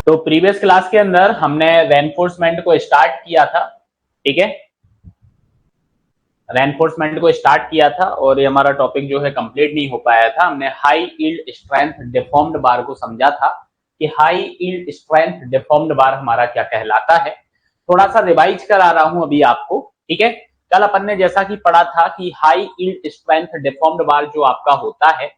तो previous class के अंदर हमने रेनफोर्समेंट को स्टार्ट किया था, ठीक है, रेनफोर्समेंट को स्टार्ट किया था और ये हमारा टॉपिक जो है कंप्लीट नहीं हो पाया था। हमने हाई यील्ड स्ट्रेंथ डिफॉर्म्ड बार को समझा था कि हाई यील्ड स्ट्रेंथ डिफॉर्म्ड बार हमारा क्या कहलाता है। थोड़ा सा रिवाइज करा रहा हूं अभी आपको, ठीक है। कल अपन ने जैसा कि पढ़ा था कि हाई यील्ड स्ट्रेंथ डिफॉर्म्ड बार जो आपका होता है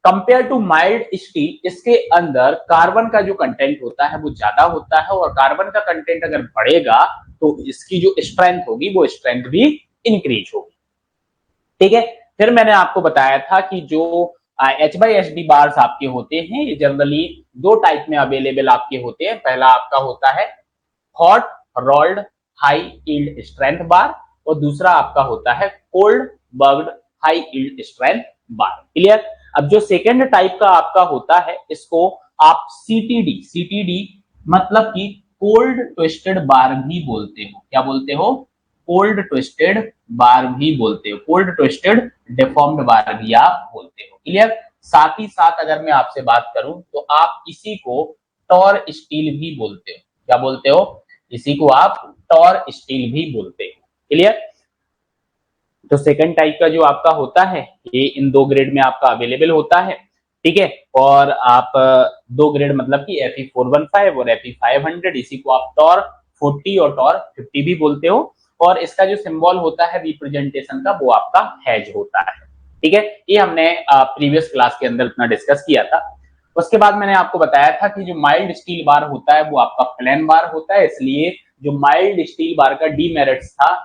कंपेयर टू माइल्ड स्टील, इसके अंदर कार्बन का जो कंटेंट होता है वो ज्यादा होता है और कार्बन का कंटेंट अगर बढ़ेगा तो इसकी जो स्ट्रेंथ होगी वो स्ट्रेंथ भी इंक्रीज होगी, ठीक है। फिर मैंने आपको बताया था कि जो H/SD बार्स आपके होते हैं ये जनरली दो टाइप में अवेलेबल आपके होते हैं। पहला आपका होता है hot rolled high yield strength bar और दूसरा आपका होता है cold worked high yield strength bar. Clear. अब जो सेकेंड टाइप का आपका होता है इसको आप CTD मतलब कि कोल्ड ट्विस्टेड बार भी बोलते हो। क्या बोलते हो? कोल्ड ट्विस्टेड बार भी बोलते हो, कोल्ड ट्विस्टेड डिफॉर्म्ड बार भी आप बोलते हो। क्लियर। साथ ही साथ अगर मैं आपसे बात करूं तो आप इसी को टॉर स्टील भी बोलते हो। क्या बोलते हो? इसी को आप टॉर स्टील भी बोलते हो। क्लियर। तो सेकंड टाइप का जो आपका होता है ये इन दो ग्रेड में आपका अवेलेबल होता है, ठीक है। और आप दो ग्रेड मतलब कि Fe415 और Fe500, इसी को आप टॉर 40 और टॉर 50 भी बोलते हो। और इसका जो सिंबल होता है रिप्रेजेंटेशन का वो आपका हैज होता है, ठीक है। ये हमने प्रीवियस क्लास के अंदर इतना डिस्कस किया था। उसके बाद मैंने आपको बताया था कि जो माइल्ड स्टील बार होता है वो आपका प्लेन बार होता है, इसलिए जो माइल्ड स्टील बार का डीमेरिट्स था,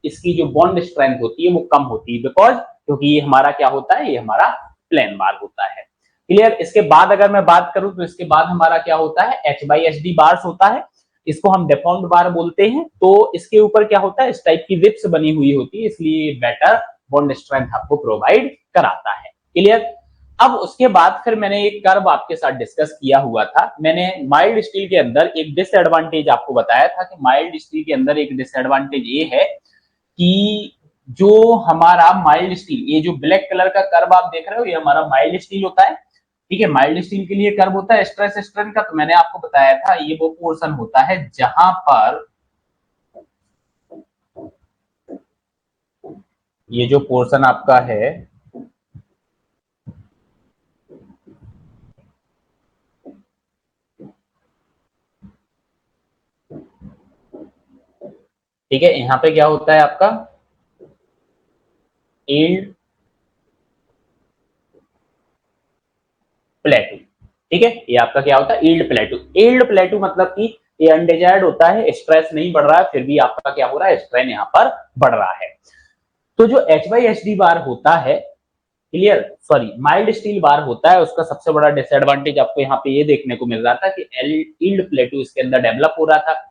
इसकी जो बॉन्ड स्ट्रेंथ होती है वो कम होती है, बिकॉज क्योंकि ये हमारा क्या होता है, ये हमारा प्लेन बार होता है। क्लियर। इसके बाद अगर मैं बात करूं तो इसके बाद हमारा क्या होता है, H/SD बार्स होता है, इसको हम डिफॉर्म्ड बार बोलते हैं। तो इसके ऊपर क्या होता है, इस टाइप की रिप्स बनी हुई होती है, इसलिए बेटर बॉन्ड स्ट्रेंथ आपको प्रोवाइड कराता है। क्लियर। अब उसके बाद फिर मैंने एक कर्व आपके साथ डिस्कस किया हुआ था। मैंने माइल्ड स्टील के अंदर एक डिसएडवांटेज आपको बताया था कि माइल्ड स्टील के अंदर एक डिसएडवांटेज ये है कि जो हमारा माइल्ड स्टील, ये जो ब्लैक कलर का कर्व आप देख रहे हो ये हमारा माइल्ड स्टील होता है, ठीक है। माइल्ड स्टील के लिए कर्व होता है स्ट्रेस स्ट्रेन का, तो मैंने आपको बताया था ये वो पोर्शन होता है जहां पर ये जो पोर्शन आपका है ठीक है, यहां पे क्या होता है आपका यील्ड प्लेटू, ठीक है। ये आपका क्या होता है, यील्ड प्लेटू। यील्ड प्लेटू मतलब कि ये अनडिजायर्ड होता है, स्ट्रेस नहीं बढ़ रहा है, फिर भी आपका क्या हो रहा है, स्ट्रेन यहाँ पर बढ़ रहा है। तो जो H/SD बार होता है, क्लियर, सॉरी माइल्ड स्टील बार होता है, उसका सबसे बड़ा डिसएडवांटेज आपको यहाँ पे ये देखने को मिल रहा था कि यील्ड प्लेटू इसके अंदर डेवलप हो रहा था।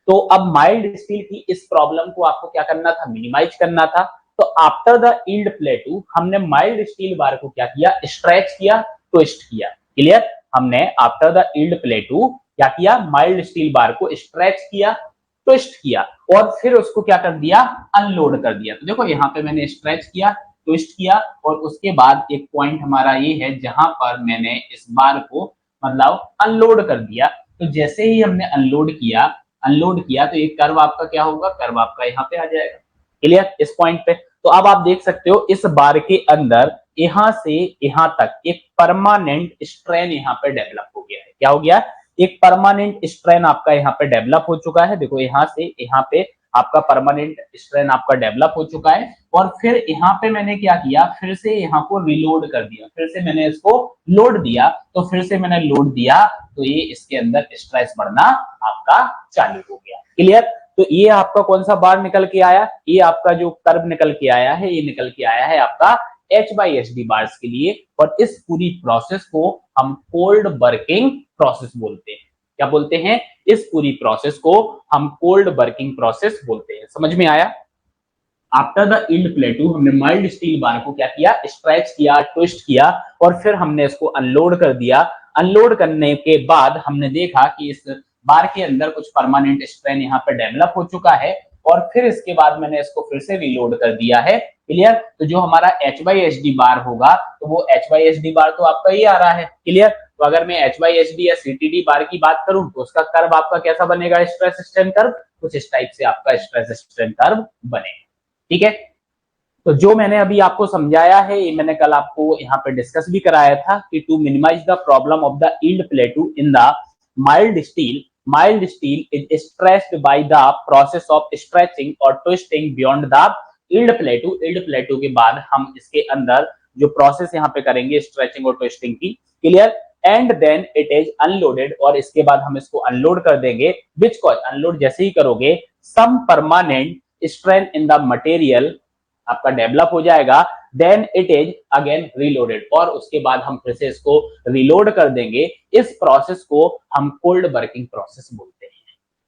तो अब माइल्ड स्टील की इस प्रॉब्लम को आपको क्या करना था, मिनिमाइज करना था। तो आफ्टर द यील्ड प्लेटू हमने माइल्ड स्टील बार को क्या किया, स्ट्रेच किया, ट्विस्ट किया। क्लियर। हमने आफ्टर द यील्ड प्लेटू क्या किया, माइल्ड स्टील बार को स्ट्रेच किया, ट्विस्ट किया और फिर उसको क्या कर दिया, अनलोड कर दिया। तो देखो यहाँ पे मैंने स्ट्रेच किया, ट्विस्ट किया और उसके बाद एक पॉइंट हमारा ये है जहां पर मैंने इस बार को मतलब अनलोड कर दिया। तो जैसे ही हमने अनलोड किया तो एक कर्व आपका क्या होगा, कर्व आपका यहाँ पे आ जाएगा। क्लियर, इस पॉइंट पे। तो अब आप देख सकते हो इस बार के अंदर यहां से यहां तक एक परमानेंट स्ट्रेन यहाँ पे डेवलप हो गया है। क्या हो गया, एक परमानेंट स्ट्रेन आपका यहाँ पे डेवलप हो चुका है। देखो यहाँ से यहाँ पे आपका परमानेंट स्ट्रेन आपका डेवलप हो चुका है और फिर यहाँ पे मैंने क्या किया, फिर से यहाँ को रिलोड कर दिया, फिर से मैंने इसको लोड दिया। तो फिर से मैंने लोड दिया तो ये इसके अंदर स्ट्रेस बढ़ना आपका चालू हो गया। क्लियर। तो ये आपका कौन सा बार निकल के आया, ये आपका जो कर्व निकल के आया है ये निकल के आया है आपका H/SD बार्स के लिए। और इस पूरी प्रोसेस को हम कोल्ड वर्किंग प्रोसेस बोलते हैं। क्या बोलते हैं, इस पूरी प्रोसेस को हम कोल्ड वर्किंग प्रोसेस बोलते हैं। समझ में आया। आफ्टर द यील्ड प्लेटू हमने माइल्ड स्टील बार को क्या किया, स्ट्रेच किया, ट्विस्ट किया और फिर हमने इसको अनलोड कर दिया। अनलोड करने के बाद हमने देखा कि इस बार के अंदर कुछ परमानेंट स्ट्रेन यहाँ पे डेवलप हो चुका है। और फिर इसके बाद मैंने इसको फिर से रीलोड कर दिया है। क्लियर? तो जो हमारा एच बाई एच डी बार होगा तो वो एच बाई एच डी बार तो आपका ये आ रहा है। क्लियर? तो अगर मैं एच बाई एच डी या सीटीडी बार की बात करूं तो उसका कर्व आपका कैसा बनेगा? स्ट्रेस स्ट्रेन कर्व कुछ इस टाइप से आपका स्ट्रेस स्ट्रेन कर्व बनेगा। ठीक है? तो जो मैंने अभी आपको समझाया है ये मैंने कल आपको यहाँ पे डिस्कस भी कराया था कि to minimise the problem of the yield plateau in the mild steel is stressed by the process of stretching और twisting beyond the yield plateau के बाद हम इसके अंदर जो प्रोसेस यहाँ पे करेंगे स्ट्रेचिंग और ट्विस्टिंग की। Clear? And then it is unloaded और इसके बाद हम इसको अनलोड कर देंगे। विच कॉज अनलोड जैसे ही करोगे some permanent strain in the material आपका डेवलप हो जाएगा। Then it is again reloaded और उसके बाद हम फिर से इसको रीलोड कर देंगे। इस प्रोसेस को हम कोल्ड वर्किंग प्रोसेस बोलते हैं।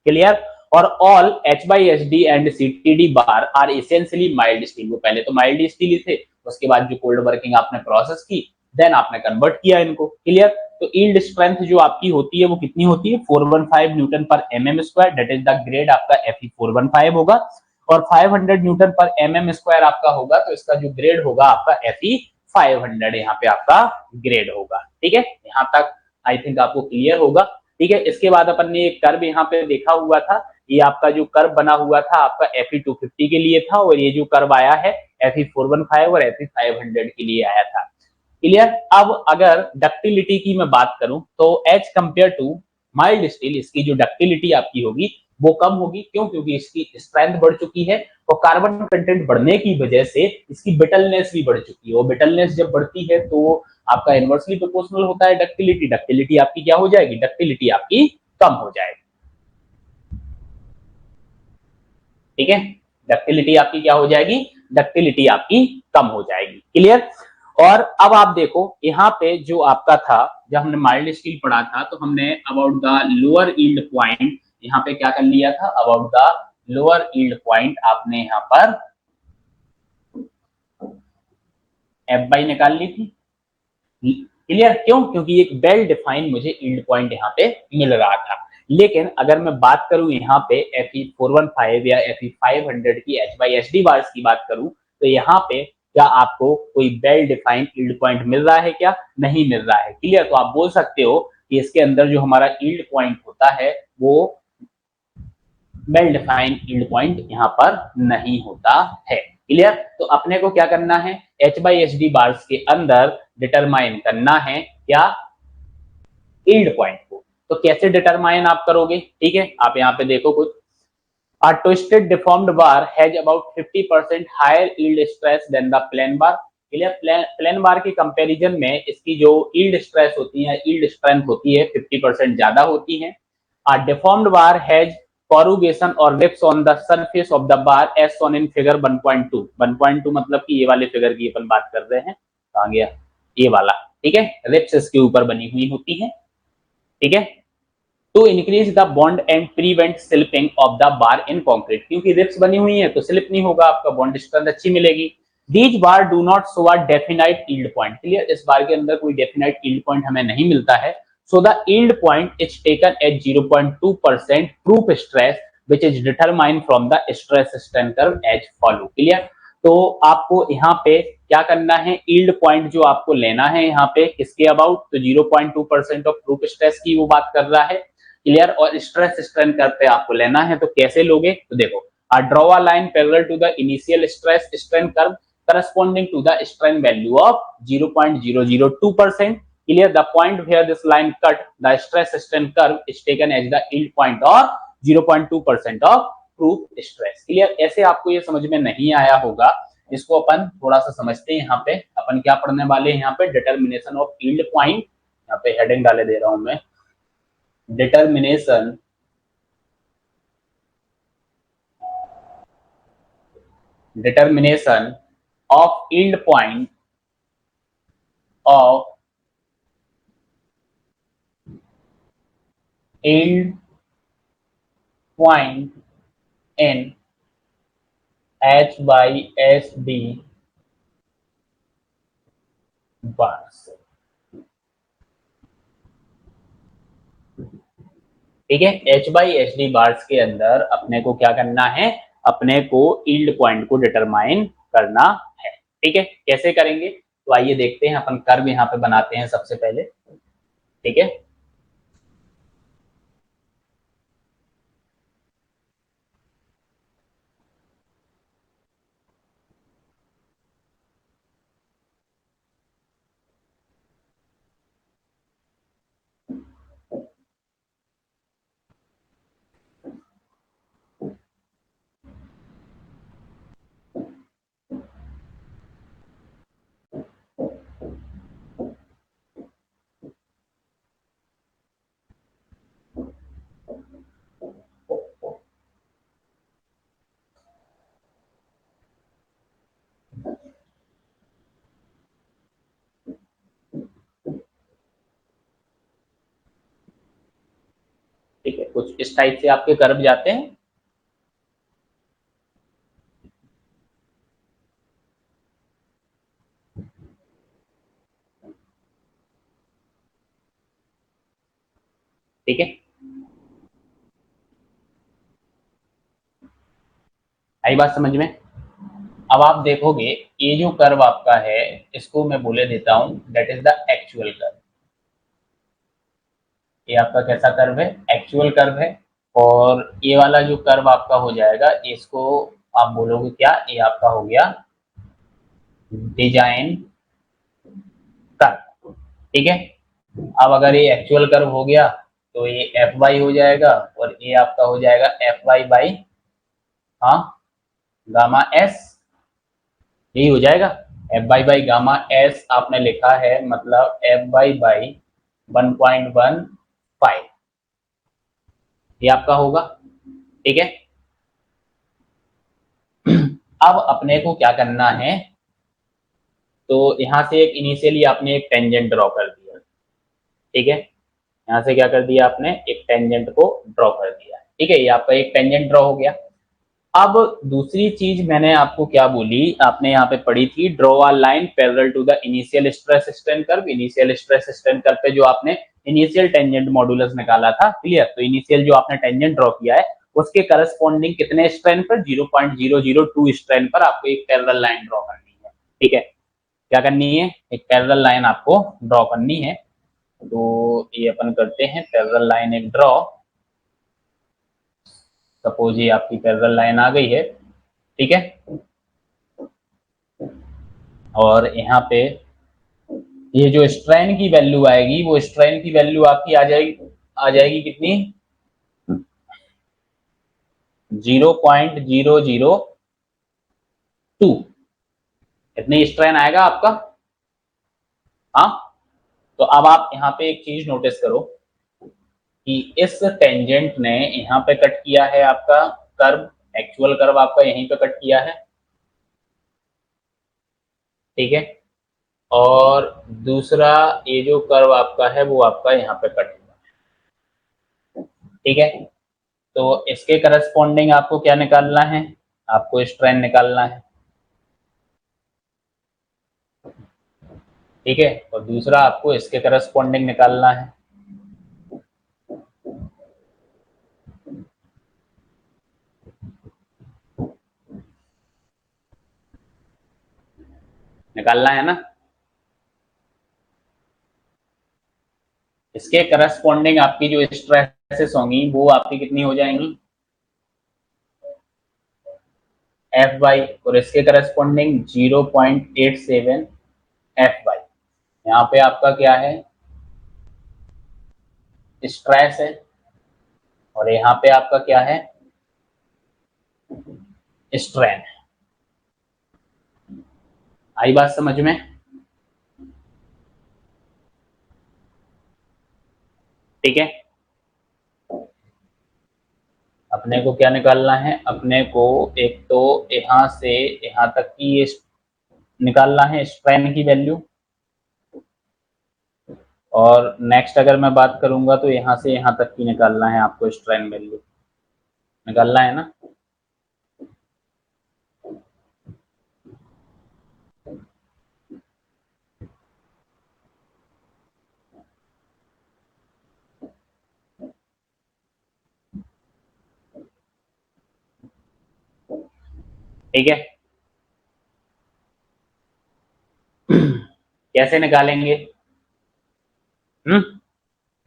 क्लियर? और all H by H D and CTD bar are essentially mild steel. वो पहले तो माइल्ड स्टील थे, उसके बाद जो कोल्ड वर्किंग आपने प्रोसेस की देन आपने कन्वर्ट किया इनको। क्लियर? तो यील्ड स्ट्रेंथ जो आपकी होती है वो कितनी होती है? 415 न्यूटन पर MM square, that is the grade आपका Fe 415 होगा और 500 न्यूटन पर एमएम स्क्वायर आपका होगा तो इसका जो ग्रेड होगा आपका Fe 500 यहाँ पे आपका ग्रेड होगा। ठीक है? यहाँ तक आई थिंक आपको क्लियर होगा। ठीक है? इसके बाद अपन ने एक कर्व यहाँ पे देखा हुआ था, ये आपका जो कर्व बना हुआ था आपका Fe 250 के लिए था और ये जो कर्व आया है Fe 415 और Fe 500 के लिए आया था। क्लियर? अब अगर डक्टिलिटी की मैं बात करूं तो as compare to mild steel इसकी जो डक्टिलिटी आपकी होगी वो कम होगी। क्यों? क्योंकि इसकी स्ट्रेंथ बढ़ चुकी है और कार्बन कंटेंट बढ़ने की वजह से इसकी ब्रिटलनेस भी बढ़ चुकी है और ब्रिटलनेस जब बढ़ती है तो आपका इनवर्सली प्रोपोर्शनल होता है डक्टिलिटी। डक्टिलिटी आपकी क्या हो जाएगी? डक्टिलिटी आपकी कम हो जाएगी। ठीक है? डक्टिलिटी आपकी क्या हो जाएगी? डक्टिलिटी आपकी कम हो जाएगी। क्लियर? और अब आप देखो यहाँ पे जो आपका था जब हमने माइल्ड स्टील पढ़ा था तो हमने about the lower yield point यहाँ पे क्या कर लिया था? About the lower yield point आपने यहाँ पर एफ बाई निकाल ली थी। क्लियर? क्यों? क्योंकि एक वेल डिफाइंड मुझे यील्ड पॉइंट यहाँ पे मिल रहा था। लेकिन अगर मैं बात करूं यहाँ पे Fe 415 या Fe 500 की H by H D bars की बात करूं तो यहाँ पे क्या आपको कोई वेल डिफाइंड यील्ड पॉइंट मिल रहा है? क्या नहीं मिल रहा है। क्लियर? तो आप बोल सकते हो कि इसके अंदर जो हमारा यील्ड पॉइंट होता है वो वेल डिफाइंड यील्ड पॉइंट यहाँ पर नहीं होता है। क्लियर? तो अपने को क्या करना है? H by H D bars के अंदर डिटरमाइन करना है क्या? यील्ड पॉइंट को। तो कैसे डिटरमाइन आप करोगे? ठीक है? आप यहाँ पे देखो कुछ A twisted deformed bar has about 50% higher yield stress than the plain bar. Plane बार के कंपैरिजन में इसकी जो यील्ड स्ट्रेस होती है, यील्ड स्ट्रेंथ होती है 50% ज्यादा होती है। A deformed bar has corrugation or rips on the surface of the bar as shown in figure 1.2. 1.2 मतलब कि ये वाले फिगर की अपन बात कर रहे हैं। कहाँ गया? ये वाला। ठीक है? रिप्स इसके ऊपर बनी हुई होती है। ठीक है? To increase the bond and prevent slipping of the bar in concrete. क्योंकि रिप्स बनी हुई है तो स्लिप नहीं होगा, आपका बॉन्ड स्ट्रेंथ अच्छी मिलेगी। These bar do not show a definite yield point. Clear? इस बार के अंदर कोई डेफिनाइट यील्ड पॉइंट हमें नहीं मिलता है। So the yield point is taken at 0.2% proof stress which is determined from the stress strain curve as follow. Clear? तो आपको यहाँ पे क्या करना है? यील्ड पॉइंट जो आपको लेना है यहाँ पे किसके अबाउट? तो 0.2% ऑफ प्रूफ स्ट्रेस की वो बात कर रहा है। क्लियर? और स्ट्रेस स्ट्रेन कर्व पे आपको लेना है तो कैसे लोगे? तो देखो draw a line parallel to the initial stress strain curve corresponding to the strain value of 0.002%. Clear? The point where this line cut the stress strain curve is taken as the yield point or 0.2% of proof stress. Clear? ऐसे आपको ये समझ में नहीं आया होगा, इसको अपन थोड़ा सा समझते हैं। यहाँ पे अपन क्या पढ़ने वाले हैं? यहाँ पे डिटर्मिनेशन ऑफ यील्ड पॉइंट। यहाँ पे हेडिंग डाले दे रहा हूं मैं, determination of yield point of yield point in H by SD bars। ठीक है? H by HD बार्स के अंदर अपने को क्या करना है? अपने को यील्ड पॉइंट को डिटरमाइन करना है। ठीक है, कैसे करेंगे तो आइए देखते हैं। अपन कर्व यहाँ पे बनाते हैं सबसे पहले। ठीक है, ठीक है, कुछ इस टाइप से आपके कर्व जाते हैं। ठीक है, आई बात समझ में। अब आप देखोगे ये जो कर्व आपका है इसको मैं बोले देता हूं that is the actual curve. ये आपका कैसा कर्व है? एक्चुअल कर्व है। और ये वाला जो कर्व आपका हो जाएगा इसको आप बोलोगे क्या? ये आपका हो गया डिजाइन कर्व। ठीक है, अब अगर ये एक्चुअल कर्व हो गया तो ये एफ वाई हो जाएगा और ये आपका हो जाएगा एफ वाई बाई, हाँ, गामा एस, यही हो जाएगा। F Y by gamma s आपने लिखा है, मतलब एफ वाई बाई 1.15, ये आपका होगा। ठीक है, अब अपने को क्या करना है, तो यहाँ से एक इनिशियली आपने एक टेंजेंट ड्रॉ कर दिया। ठीक है, यहाँ से क्या कर दिया आपने? एक टेंजेंट को ड्रॉ कर दिया। ठीक है, ये आपका एक टेंजेंट ड्रॉ हो गया। अब दूसरी चीज मैंने आपको क्या बोली, आपने यहाँ पे पढ़ी थी, draw a line parallel to the initial stress strain curve. Initial stress strain curve पे जो आपने इनिशियल टेंजेंट मॉडुलस निकाला था, क्लियर? तो इनिशियल जो आपने टेंजेंट ड्रॉ किया है उसके करस्पॉन्डिंग कितने स्ट्रेन पर? 0.002 स्ट्रेन पर आपको एक पैरेलल लाइन ड्रॉ करनी है। ठीक है, क्या करनी है? एक पैरेलल लाइन आपको ड्रॉ करनी है। तो ये अपन करते हैं पैरेलल लाइन एक ड्रॉ। सपोज ये आपकी पैरेलल लाइन आ गई है। ठीक है, और यहाँ पे ये जो स्ट्रेन की वैल्यू आएगी वो स्ट्रेन की वैल्यू आपकी आ जाएगी कितनी? 0.002, इतनी स्ट्रेन आएगा आपका। हाँ, तो अब आप यहाँ पे एक चीज नोटिस करो कि इस टेंजेंट ने यहाँ पे कट किया है आपका कर्व, एक्चुअल कर्व आपका यहीं पे कट किया है। ठीक है, और दूसरा ये जो कर्व आपका है वो आपका यहाँ पे कट हुआ है। ठीक है, तो इसके करस्पॉन्डिंग आपको क्या निकालना है? आपको स्ट्रेन निकालना है। ठीक है, और दूसरा आपको इसके करस्पॉन्डिंग निकालना है। निकालना है ना? इसके करस्पॉन्डिंग आपकी जो स्ट्रेसेस होंगी वो आपकी कितनी हो जाएंगी? एफ वाई, और इसके करस्पॉन्डिंग 0.87 एफ वाई। यहाँ पे आपका क्या है? स्ट्रेस है, और यहाँ पे आपका क्या है? स्ट्रेन है। आई बात समझ में? ठीक है, अपने को क्या निकालना है? अपने को एक तो यहाँ से यहाँ तक की ये निकालना है स्ट्रेन की वैल्यू, और नेक्स्ट अगर मैं बात करूंगा तो यहाँ से यहाँ तक की निकालना है आपको स्ट्रेन वैल्यू। निकालना है ना? ठीक है। कैसे निकालेंगे?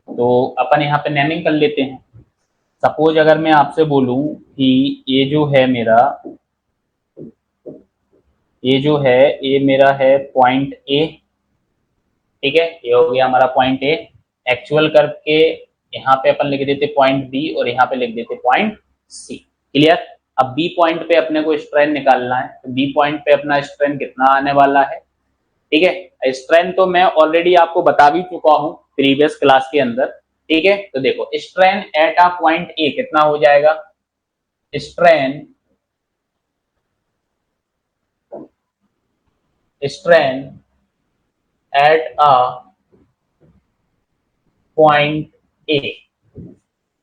तो अपन यहाँ पे नेमिंग कर लेते हैं। सपोज अगर मैं आपसे बोलूं कि ये जो है मेरा, ये जो है, ये मेरा है पॉइंट ए। ठीक है, ये हो गया हमारा पॉइंट ए। एक्चुअल करके यहाँ पे अपन लिख देते पॉइंट बी और यहाँ पे लिख देते पॉइंट सी। क्लियर? अब बी पॉइंट पे अपने को स्ट्रेन निकालना है, तो बी पॉइंट पे अपना स्ट्रेन कितना आने वाला है? ठीक है, स्ट्रेन तो मैं ऑलरेडी आपको बता भी चुका हूं प्रीवियस क्लास के अंदर। ठीक है, तो देखो strain eight a point A कितना हो जाएगा? Strain strain eight a point A,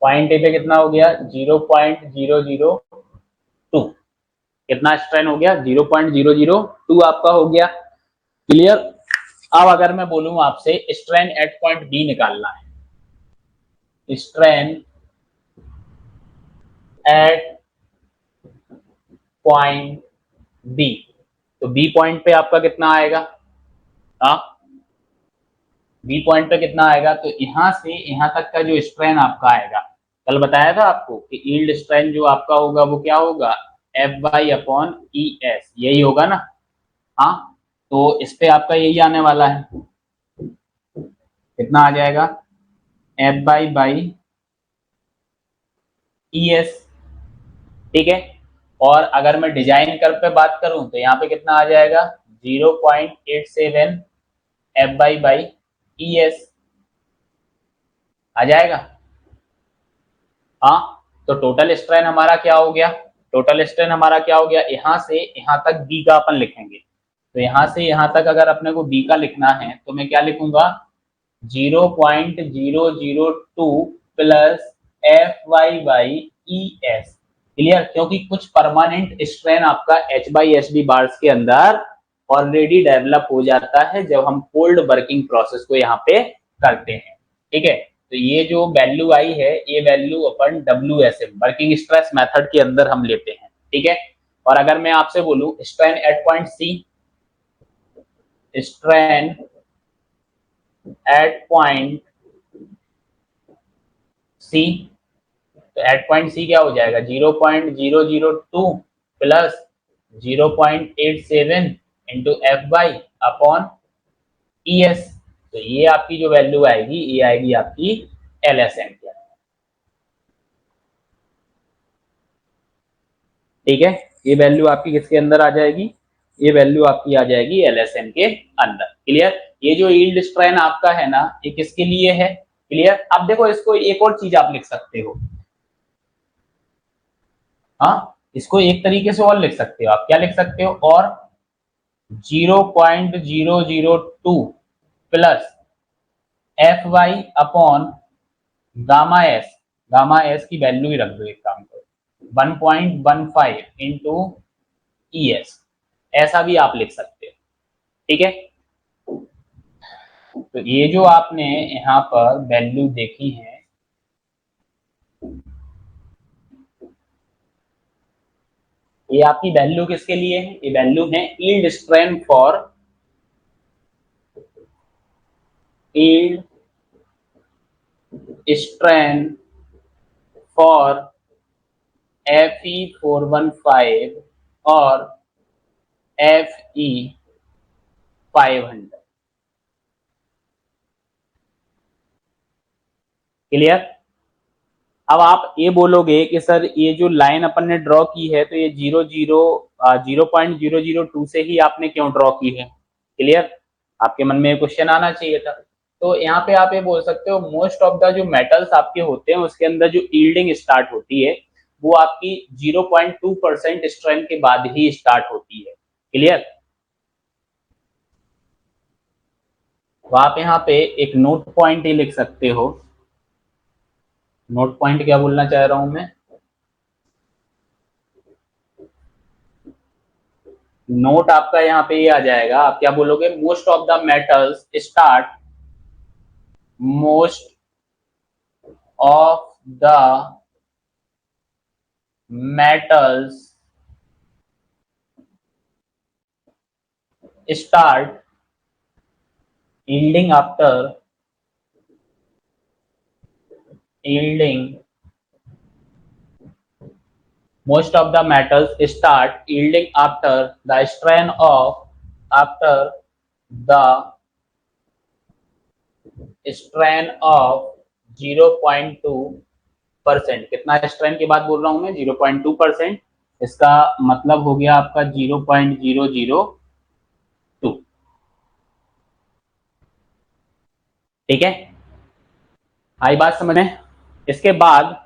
point A पे कितना हो गया? 0.002। कितना स्ट्रेन हो गया? 0.002 आपका हो गया। क्लियर? अब अगर मैं बोलूं आपसे स्ट्रेन एट पॉइंट बी निकालना है, स्ट्रेन एट पॉइंट बी, तो बी पॉइंट पे आपका कितना आएगा? हाँ, बी पॉइंट पे कितना आएगा? तो यहां से यहां तक का जो स्ट्रेन आपका आएगा, कल बताया था आपको कि यील्ड स्ट्रेन जो आपका होगा वो क्या होगा? F by upon E S, यही होगा ना? हाँ, तो इस पे आपका यही आने वाला है। कितना आ जाएगा? F by E S. ठीक है, और अगर मैं डिजाइन कर्व पे बात करूं तो यहाँ पे कितना आ जाएगा? 0.87 एफ बाई ई एस आ जाएगा। हाँ, तो टोटल स्ट्रेन हमारा क्या हो गया? टोटल स्ट्रेन हमारा क्या हो गया? यहां से यहां तक बी का अपन लिखेंगे, तो यहां से यहां तक अगर अपने को बी का लिखना है तो मैं क्या लिखूंगा? 0.002 plus F Y by E s. Clear? क्योंकि कुछ परमानेंट स्ट्रेन आपका H by S D bars के अंदर ऑलरेडी डेवलप हो जाता है जब हम कोल्ड वर्किंग प्रोसेस को यहाँ पे करते हैं। ठीक है, तो ये जो वैल्यू आई है, ये value upon W S am working stress method के अंदर हम लेते हैं। ठीक है, और अगर मैं आपसे बोलूं strain at point C, strain at point C, तो एट पॉइंट सी क्या हो जाएगा? 0.002 plus 0.87 into F by upon E s. तो ये आपकी जो वैल्यू आएगी, ये आएगी आपकी एल एस एम की। ठीक है, ये वैल्यू आपकी किसके अंदर आ जाएगी? ये वैल्यू आपकी आ जाएगी एलएसएम के अंदर। क्लियर? ये जो यील्ड स्ट्रेन आपका है ना, ये किसके लिए है? क्लियर? अब देखो इसको एक और चीज आप लिख सकते हो। हाँ, इसको एक तरीके से और लिख सकते हो। आप क्या लिख सकते हो? और 0.002 plus F Y upon gamma s. Gamma s की वैल्यू ही रख दो, एक काम करो 1.15 इंटू ई एस, ऐसा भी आप लिख सकते हो। ठीक है, तो ये जो आपने यहाँ पर वैल्यू देखी है, ये आपकी वैल्यू किसके लिए है? ये वैल्यू है yield strain for yield strain for FE415 और FE500। क्लियर? अब आप ये बोलोगे कि सर ये जो लाइन अपन ने ड्रॉ की है, तो ये 0.002 से ही आपने क्यों ड्रॉ की है? क्लियर? आपके मन में क्वेश्चन आना चाहिए था। तो यहाँ पे आप ये बोल सकते हो मोस्ट ऑफ द जो मेटल्स आपके होते हैं उसके अंदर जो यील्डिंग स्टार्ट होती है वो आपकी 0.2% स्ट्रेंथ के बाद ही स्टार्ट होती है। क्लियर? तो आप यहाँ पे एक नोट पॉइंट ही लिख सकते हो। नोट पॉइंट क्या बोलना चाह रहा हूं मैं? नोट आपका यहाँ पे ये आ जाएगा, आप क्या बोलोगे? Most of the metals start, most of the metals start yielding after yielding most of the metals start yielding after the strain of after the strain of 0.2%। कितना स्ट्रेन की बात बोल रहा हूं मैं? 0.2%। इसका मतलब हो गया आपका 0.002। ठीक है, आई बात समझ में? इसके बाद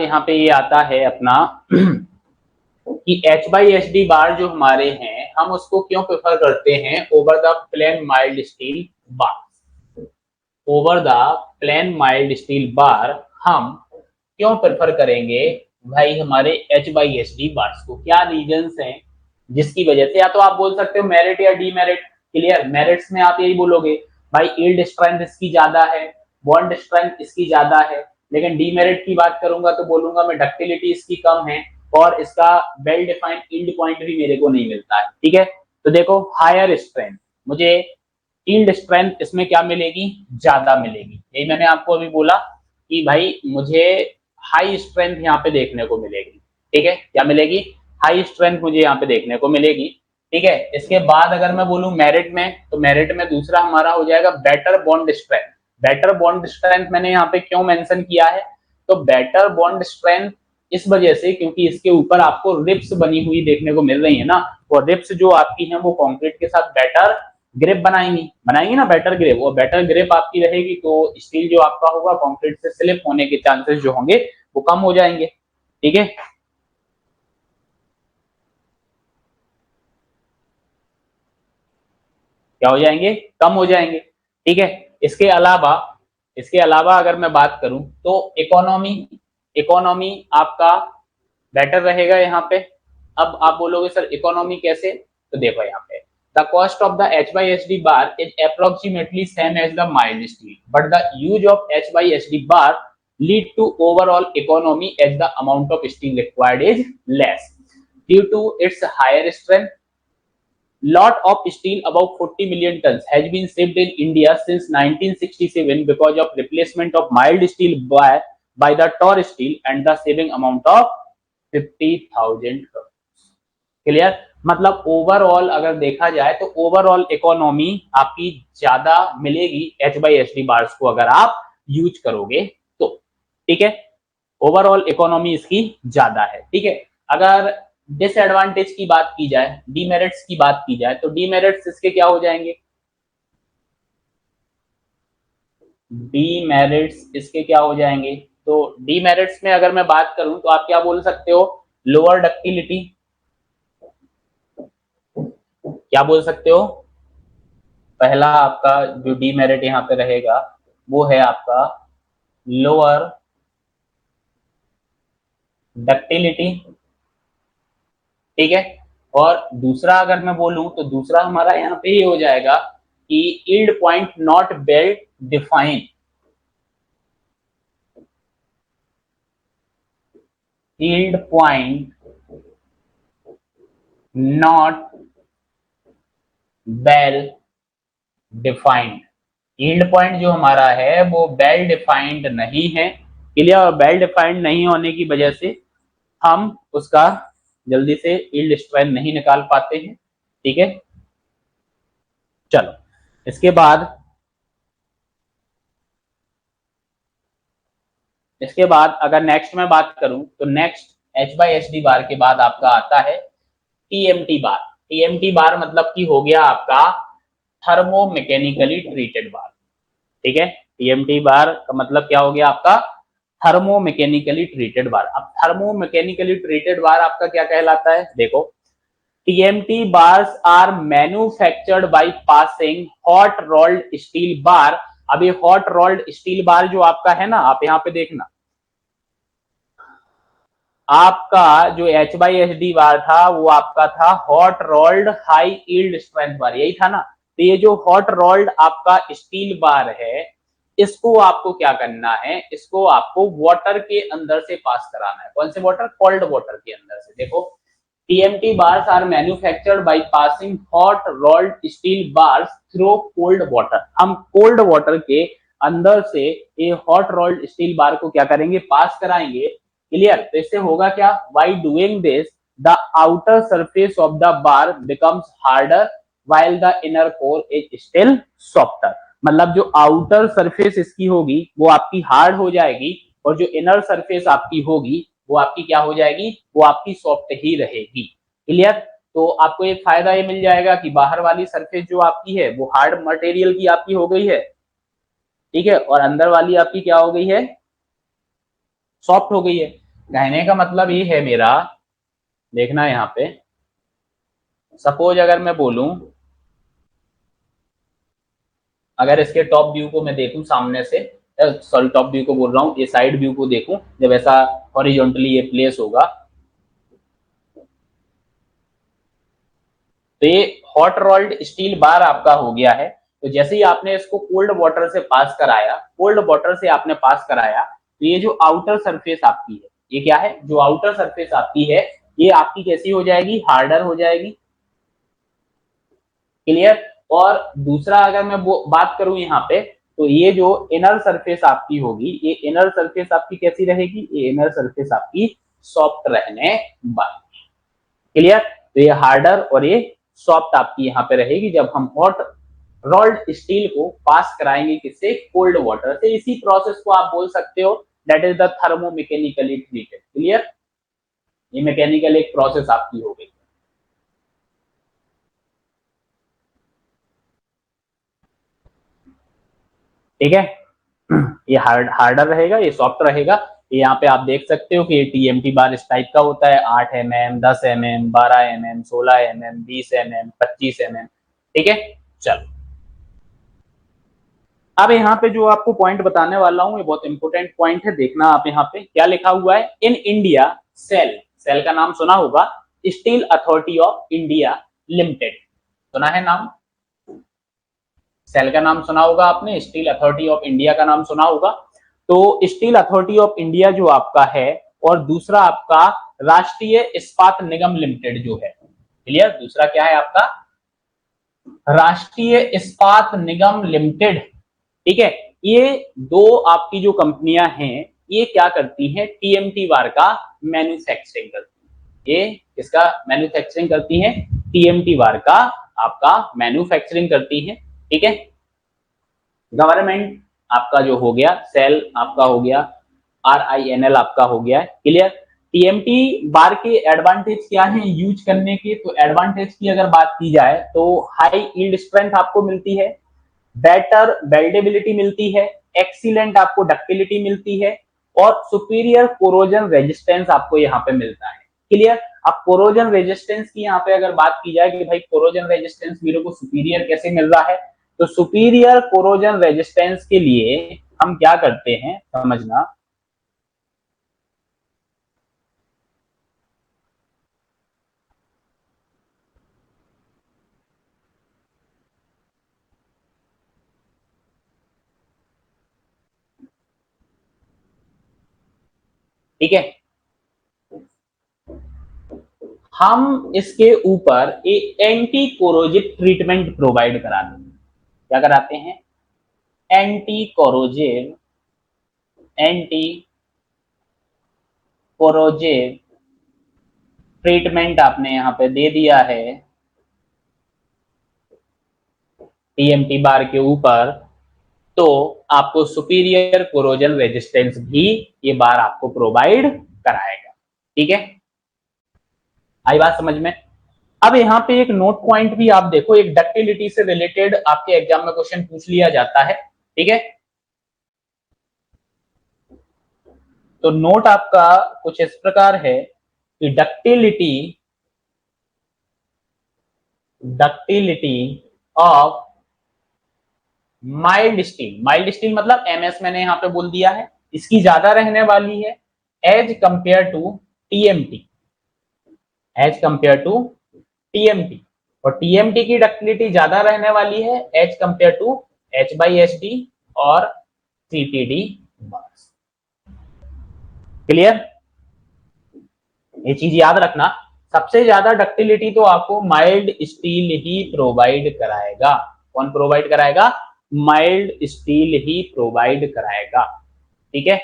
यहाँ पे ये आता है अपना कि H/SD बार जो हमारे हैं, हम उसको क्यों प्रेफर करते हैं over the plain mild steel bar? Over the plain mild steel bar हम क्यों प्रेफर करेंगे भाई हमारे H/SD बार्स को? क्या रीजंस हैं जिसकी वजह से? या तो आप बोल सकते हो मेरिट या डीमेरिट। क्लियर, मेरिट्स में आप यही बोलोगे भाई यील्ड स्ट्रेंथ इसकी ज्यादा है, बॉन्ड स्ट्रेंथ इसकी ज्यादा है। लेकिन डीमेरिट की बात करूंगा तो बोलूंगा मैं डक्टिलिटी इसकी कम है और इसका वेल डिफाइंड यील्ड पॉइंट भी मेरे को नहीं मिलता है। ठीक है, तो देखो हायर स्ट्रेंथ, मुझे यील्ड स्ट्रेंथ इसमें क्या मिलेगी? ज्यादा मिलेगी। यही मैंने आपको अभी बोला कि भाई मुझे हाई स्ट्रेंथ यहाँ पे देखने को मिलेगी। ठीक है, क्या मिलेगी? हाई स्ट्रेंथ मुझे यहाँ पे देखने को मिलेगी। ठीक है, इसके बाद अगर मैं बोलूं मेरिट में, तो मेरिट में दूसरा हमारा हो जाएगा better bond strength. Better bond strength मैंने यहाँ पे क्यों मेंशन किया है? तो बेटर बॉन्ड स्ट्रेंथ इस वजह से क्योंकि इसके ऊपर आपको रिप्स बनी हुई देखने को मिल रही है ना, और रिप्स जो आपकी हैं वो कंक्रीट के साथ बेटर ग्रिप बनाएंगी ना, बेटर ग्रिप। वो बेटर ग्रिप आपकी रहेगी तो स्टील जो आपका होगा कंक्रीट से स्लिप होने के चांसेस जो होंगे वो कम हो जाएंगे। ठीक है, क्या हो जाएंगे? कम हो जाएंगे। ठीक है, इसके अलावा अगर मैं बात करूं तो इकोनॉमी आपका बेटर रहेगा यहाँ पे। अब आप बोलोगे सर इकोनॉमी कैसे? तो देखो यहाँ पे the cost of the H/SD bar is approximately same as the mild steel but the use of H/SD bar lead to overall economy as the amount of steel required is less due to its higher strength. Lot of steel above 40 million tons has been shipped in India since 1967 because of replacement of mild steel by the taut steel and the saving amount of 50,000 crores. Clear, मतलब overall अगर देखा जाए तो overall economy आपकी ज्यादा मिलेगी H/SD bars को अगर आप यूज करोगे तो। ठीक है, ओवरऑल इकोनॉमी इसकी ज्यादा है। ठीक है, अगर डिसएडवांटेज की बात की जाए, डीमेरिट्स की बात की जाए, तो डीमेरिट्स इसके क्या हो जाएंगे? डीमेरिट्स इसके क्या हो जाएंगे? तो डीमेरिट्स में अगर मैं बात करूं तो आप क्या बोल सकते हो? Lower ductility. क्या बोल सकते हो? पहला आपका जो डीमेरिट यहां पे रहेगा वो है आपका लोअर डक्टिलिटी। ठीक है, और दूसरा अगर मैं बोलूं तो दूसरा हमारा यहाँ पे ये हो जाएगा कि yield point not well defined. Yield point not well defined. Yield point जो हमारा है वो वेल डिफाइंड नहीं है। क्लियर, वेल डिफाइंड नहीं होने की वजह से हम उसका जल्दी से यील्ड स्ट्रेंथ नहीं निकाल पाते हैं। ठीक है, चलो इसके बाद अगर नेक्स्ट में बात करूं तो नेक्स्ट H/SD बार के बाद आपका आता है TMT बार। TMT बार मतलब कि हो गया आपका थर्मो मैकेनिकली ट्रीटेड बार। ठीक है, TMT बार का मतलब क्या हो गया आपका? थर्मो मैकेनिकली ट्रीटेड बार। अब थर्मो मैकेनिकली ट्रीटेड बार आपका क्या कहलाता है? देखो TMT bars are manufactured by passing hot rolled steel bar। अब ये hot rolled steel bar जो आपका है ना, आप यहाँ पे देखना, आपका जो H/SD बार था वो आपका था hot rolled high yield strength bar, यही था ना। तो ये जो हॉट रोल्ड आपका स्टील बार है इसको आपको क्या करना है, इसको आपको वाटर के अंदर से पास कराना है। कौन से वाटर? कोल्ड वाटर के अंदर से। देखो, TMT bars are manufactured by passing hot rolled steel bars through cold water. हम कोल्ड वाटर के अंदर से ये हॉट रोल्ड स्टील बार को क्या करेंगे? पास कराएंगे। क्लियर? तो इससे होगा क्या? By doing this the outer surface of the bar becomes harder while the inner core is still softer। मतलब जो आउटर सरफेस इसकी होगी वो आपकी हार्ड हो जाएगी, और जो इनर सरफेस आपकी होगी वो आपकी क्या हो जाएगी? वो आपकी सॉफ्ट ही रहेगी। क्लियर? तो आपको एक फायदा ये मिल जाएगा कि बाहर वाली सरफेस जो आपकी है वो हार्ड मटेरियल की आपकी हो गई है, ठीक है, और अंदर वाली आपकी क्या हो गई है? सॉफ्ट हो गई है। कहने का मतलब ये है मेरा, देखना यहाँ पे, सपोज अगर मैं बोलूं, अगर इसके टॉप व्यू को मैं देखूं सामने से, सॉरी टॉप व्यू को बोल रहा हूं, ये साइड व्यू को देखूं, जब ऐसा हॉरिजॉन्टली ये प्लेस होगा, तो ये हॉट रोल्ड स्टील बार आपका हो गया है। तो जैसे ही आपने इसको कोल्ड वाटर से पास कराया, कोल्ड वाटर से आपने पास कराया, तो ये जो आउटर सरफेस आपकी है, ये क्या है? जो आउटर सरफेस आपकी है, ये आपकी कैसी हो जाएगी? हार्डर हो जाएगी। क्लियर? और दूसरा अगर मैं बात करूं यहाँ पे, तो ये जो इनर सरफेस आपकी होगी, ये इनर सरफेस आपकी कैसी रहेगी? ये इनर सरफेस आपकी सॉफ्ट रहने वाली। क्लियर? तो ये हार्डर और ये सॉफ्ट आपकी यहाँ पे रहेगी जब हम हॉट रोल्ड स्टील को पास कराएंगे किससे? कोल्ड वाटर से। इसी प्रोसेस को आप बोल सकते हो that is the thermomechanically treated. Clear? ये मैकेनिकल एक प्रोसेस आपकी हो गई। ठीक है? ये हार्डर रहेगा, ये सॉफ्ट रहेगा। यहाँ पे आप देख सकते हो कि ये टीएमटी बार इस टाइप का होता है, 8 mm, 10 mm, 12 mm, 16 mm, 20 mm, 25 mm। ठीक है? चलो, अब यहाँ पे जो आपको पॉइंट बताने वाला हूँ ये बहुत इंपॉर्टेंट पॉइंट है। देखना आप यहाँ पे क्या लिखा हुआ है। इन इंडिया सेल, सेल का नाम सुना होगा, steel authority of India limited. सुना है नाम? सेल का नाम सुना होगा आपने, स्टील अथॉरिटी ऑफ इंडिया का नाम सुना होगा। तो स्टील अथॉरिटी ऑफ इंडिया जो आपका है, और दूसरा आपका राष्ट्रीय इस्पात निगम लिमिटेड जो है। क्लियर? दूसरा क्या है आपका? राष्ट्रीय इस्पात निगम लिमिटेड। ठीक है? ये दो आपकी जो कंपनियां हैं, ये क्या करती हैं? टीएमटी बार का मैन्युफैक्चरिंग करती है। ये किसका मैन्युफैक्चरिंग करती हैं? टीएमटी बार का आपका मैन्युफैक्चरिंग करती है। ठीक है? गवर्नमेंट आपका जो हो गया, सेल आपका हो गया, RINL आपका हो गया। क्लियर? टीएमटी बार के एडवांटेज क्या है यूज करने के? तो एडवांटेज की अगर बात की जाए तो हाई यील्ड स्ट्रेंथ आपको मिलती है, बेटर वेल्डेबिलिटी मिलती है, एक्सीलेंट आपको डक्टिलिटी मिलती है, और सुपीरियर कोरोजन रेजिस्टेंस आपको यहाँ पे मिलता है। क्लियर? अब कोरोजन रेजिस्टेंस की यहाँ पे अगर बात की जाए कि भाई कोरोजन रेजिस्टेंस मेरे को सुपीरियर कैसे मिल रहा है, तो सुपीरियर कोरोजन रेजिस्टेंस के लिए हम क्या करते हैं समझना। ठीक है? हम इसके ऊपर एक एंटी कोरोजिव ट्रीटमेंट प्रोवाइड कराते हैं। क्या कराते हैं? Anti corrosive, anti corrosive treatment आपने यहाँ पे दे दिया है टीएमटी बार के ऊपर, तो आपको सुपीरियर कोरोजन रेजिस्टेंस भी ये बार आपको प्रोवाइड कराएगा। ठीक है? आई बात समझ में? अब यहाँ पे एक नोट पॉइंट भी आप देखो, एक डक्टिलिटी से रिलेटेड आपके एग्जाम में क्वेश्चन पूछ लिया जाता है। ठीक है? तो नोट आपका कुछ इस प्रकार है कि ductility, ductility of mild steel, mild steel मतलब एमएस मैंने यहाँ पे बोल दिया है, इसकी ज्यादा रहने वाली है as compare to TMT, as compare to TMT, और टीएमटी की डक्टिलिटी ज्यादा रहने वाली है एज कंपेयर टू H/SD और CTD बार्स। क्लियर? ये चीज याद रखना, सबसे ज्यादा डक्टिलिटी तो आपको माइल्ड स्टील ही प्रोवाइड कराएगा। कौन प्रोवाइड कराएगा? माइल्ड स्टील ही प्रोवाइड कराएगा। ठीक है,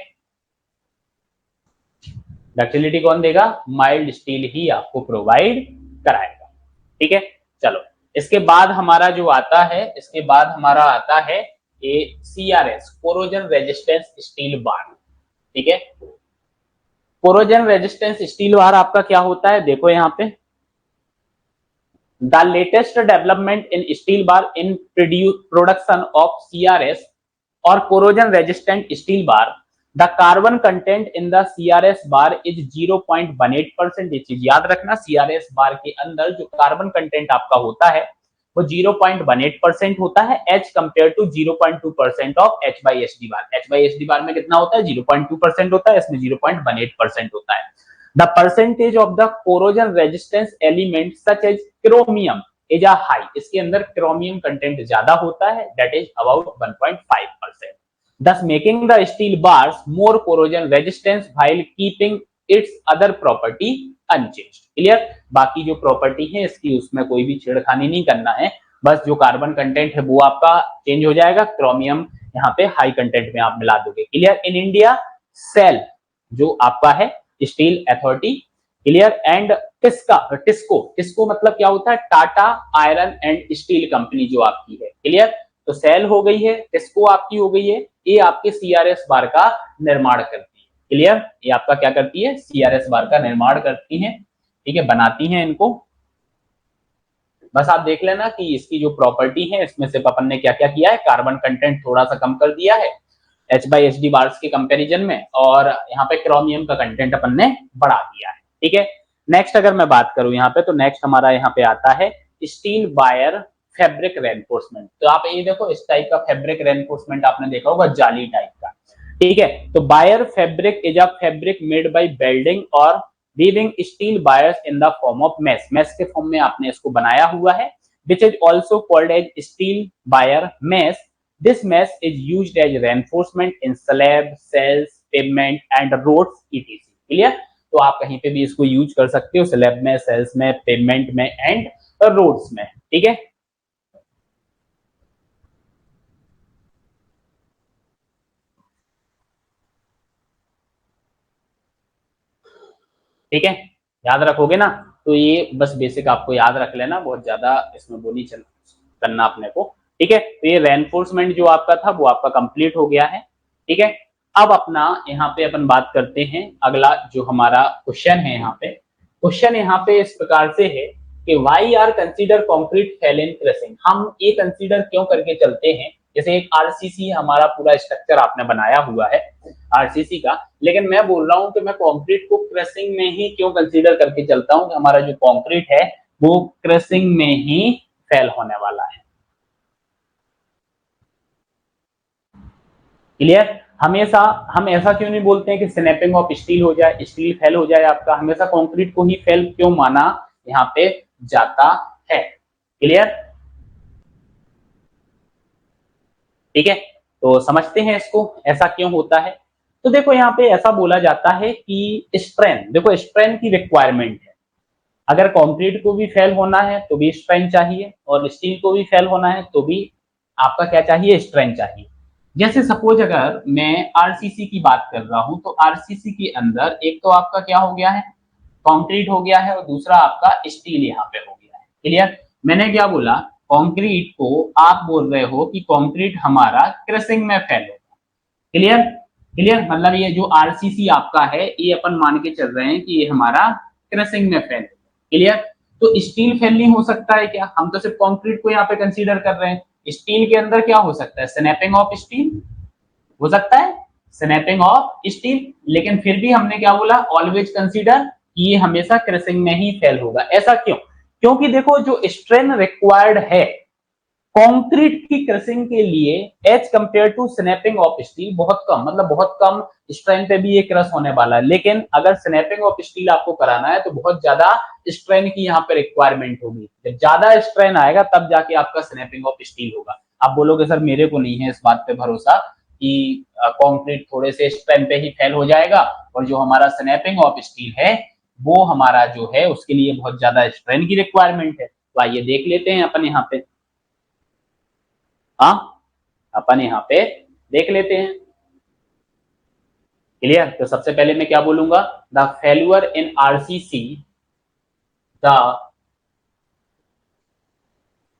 डक्टिलिटी कौन देगा? माइल्ड स्टील ही आपको प्रोवाइड कराएगा। ठीक है, चलो इसके बाद हमारा जो आता है, इसके बाद हमारा आता है ये CRS, corrosion resistance steel bar. ठीक है, कोरोजन रेजिस्टेंस स्टील बार आपका क्या होता है? देखो यहाँ पे, the latest development in steel bar in production of CRS और corrosion resistant steel bar, the carbon content in the CRS bar is 0.18%। ये चीज याद रखना, CRS बार के अंदर जो कार्बन कंटेंट आपका होता है वो 0.18% होता है, as compare to 0.2% of H/SD bar. H/SD bar में कितना होता है? 0.2% होता है, इसमें 0.18% होता है। The percentage of the corrosion resistance element such as chromium is a high, इसके अंदर क्रोमियम कंटेंट ज्यादा होता है, that is about 1.5%, thus making the steel bars more corrosion resistant while keeping its other property unchanged। Clear? बाकी जो property है इसकी, उसमें कोई भी छेड़खानी नहीं करना है, बस जो कार्बन कंटेंट है वो आपका चेंज हो जाएगा, क्रोमियम यहाँ पे हाई कंटेंट में आप मिला दोगे। क्लियर? इन इंडिया सेल जो आपका है steel authority, clear, and TISCO मतलब क्या होता है? Tata iron and steel company जो आपकी है। क्लियर? तो सेल हो गई है, टिस्को आपकी हो गई है, ये आपके CRS बार का निर्माण करती है। क्लियर? ये आपका क्या करती है? CRS बार का निर्माण करती है। ठीक है, बनाती हैं इनको। बस आप देख लेना कि इसकी जो प्रॉपर्टी है इसमें सिर्फ अपन ने क्या क्या किया है, कार्बन कंटेंट थोड़ा सा कम कर दिया है H/SD बार्स के कंपैरिजन में, और यहाँ पे क्रोमियम का कंटेंट अपन ने बढ़ा दिया है। ठीक है, नेक्स्ट अगर मैं बात करूं यहाँ पे, तो नेक्स्ट हमारा यहाँ पे आता है स्टील बायर फैब्रिक रेनफोर्समेंट। तो आप ये देखो, इस टाइप का फैब्रिक रेनफोर्समेंट आपने देखा होगा, जाली टाइप का। ठीक है, तो wire fabric is a fabric made by welding और weaving steel wires in the form of mesh. Mesh के फॉर्म में आपने इसको बनाया हुआ है, which is also called as steel wire mesh. This mesh is used as reinforcement in slab, cells, pavement and roads etc. Clear? तो आप कहीं पे भी इसको यूज कर सकते हो, स्लैब में, सेल्स में, पेवमेंट में एंड रोड्स में। ठीक है, ठीक है, याद रखोगे ना? तो ये बस बेसिक आपको याद रख लेना, बहुत ज्यादा इसमें वो नहीं करना अपने को। ठीक है, तो ये रेनफोर्समेंट जो आपका था वो आपका कंप्लीट हो गया है। ठीक है, अब अपना यहाँ पे अपन बात करते हैं, अगला जो हमारा क्वेश्चन है यहाँ पे, क्वेश्चन यहाँ पे इस प्रकार से है कि why are consider concrete fail in crushing. हम ये कंसीडर क्यों करके चलते हैं? जैसे एक RCC हमारा पूरा स्ट्रक्चर आपने बनाया हुआ है RCC का, लेकिन मैं बोल रहा हूं कि मैं कंक्रीट को क्रशिंग में ही क्यों कंसीडर करके चलता हूं कि हमारा जो कंक्रीट है वो क्रशिंग में ही फेल होने वाला है। क्लियर? हमेशा हम ऐसा क्यों नहीं बोलते हैं कि स्नैपिंग ऑफ स्टील हो जाए, स्टील फेल हो जाए आपका, हमेशा कंक्रीट को ही फेल क्यों माना यहाँ पे जाता है? क्लियर? ठीक है, तो समझते हैं इसको ऐसा क्यों होता है। तो देखो यहाँ पे ऐसा बोला जाता है कि स्ट्रेंथ, देखो स्ट्रेंथ की रिक्वायरमेंट है, अगर कंक्रीट को भी फेल होना है तो भी स्ट्रेंथ चाहिए, और स्टील को भी फेल होना है तो भी आपका क्या चाहिए? स्ट्रेंथ चाहिए। जैसे सपोज अगर मैं RCC की बात कर रहा हूं, तो RCC के अंदर एक तो आपका क्या हो गया है? कंक्रीट हो गया है, और दूसरा आपका स्टील यहाँ पे हो गया है। क्लियर? मैंने क्या बोला? कंक्रीट को आप बोल रहे हो कि कंक्रीट हमारा क्रशिंग में फेल होगा। क्लियर? क्लियर, मतलब ये जो RCC आपका है ये अपन मान के चल रहे हैं कि ये हमारा क्रशिंग में फेल होगा। क्लियर? तो स्टील फेल नहीं हो सकता है क्या? हम तो सिर्फ कंक्रीट को यहाँ पे कंसीडर कर रहे हैं। स्टील के अंदर क्या हो सकता है? स्नैपिंग ऑफ स्टील हो सकता है, स्नैपिंग ऑफ स्टील, लेकिन फिर भी हमने क्या बोला? ऑलवेज कंसीडर कि ये हमेशा क्रशिंग में ही फेल होगा। ऐसा क्यों? क्योंकि देखो जो स्ट्रेन रिक्वायर्ड है कंक्रीट की क्रशिंग के लिए as compare to snapping of steel बहुत कम, मतलब बहुत कम स्ट्रेन पे भी ये क्रश होने वाला है। लेकिन अगर स्नैपिंग ऑफ स्टील आपको कराना है तो बहुत ज्यादा स्ट्रेन की यहाँ पे रिक्वायरमेंट होगी। जब ज्यादा स्ट्रेन आएगा तब जाके आपका स्नैपिंग ऑफ स्टील होगा। आप बोलोगे सर मेरे को नहीं है इस बात पे भरोसा, कि कंक्रीट थोड़े से स्ट्रेंथ पे ही फेल हो जाएगा, और जो हमारा स्नैपिंग ऑफ स्टील है वो हमारा जो है उसके लिए बहुत ज्यादा स्ट्रेंथ की रिक्वायरमेंट है। तो आइए देख लेते हैं अपन यहाँ पे। हाँ, अपन यहाँ पे देख लेते हैं। क्लियर? तो सबसे पहले मैं क्या बोलूंगा, the failure in RCC, the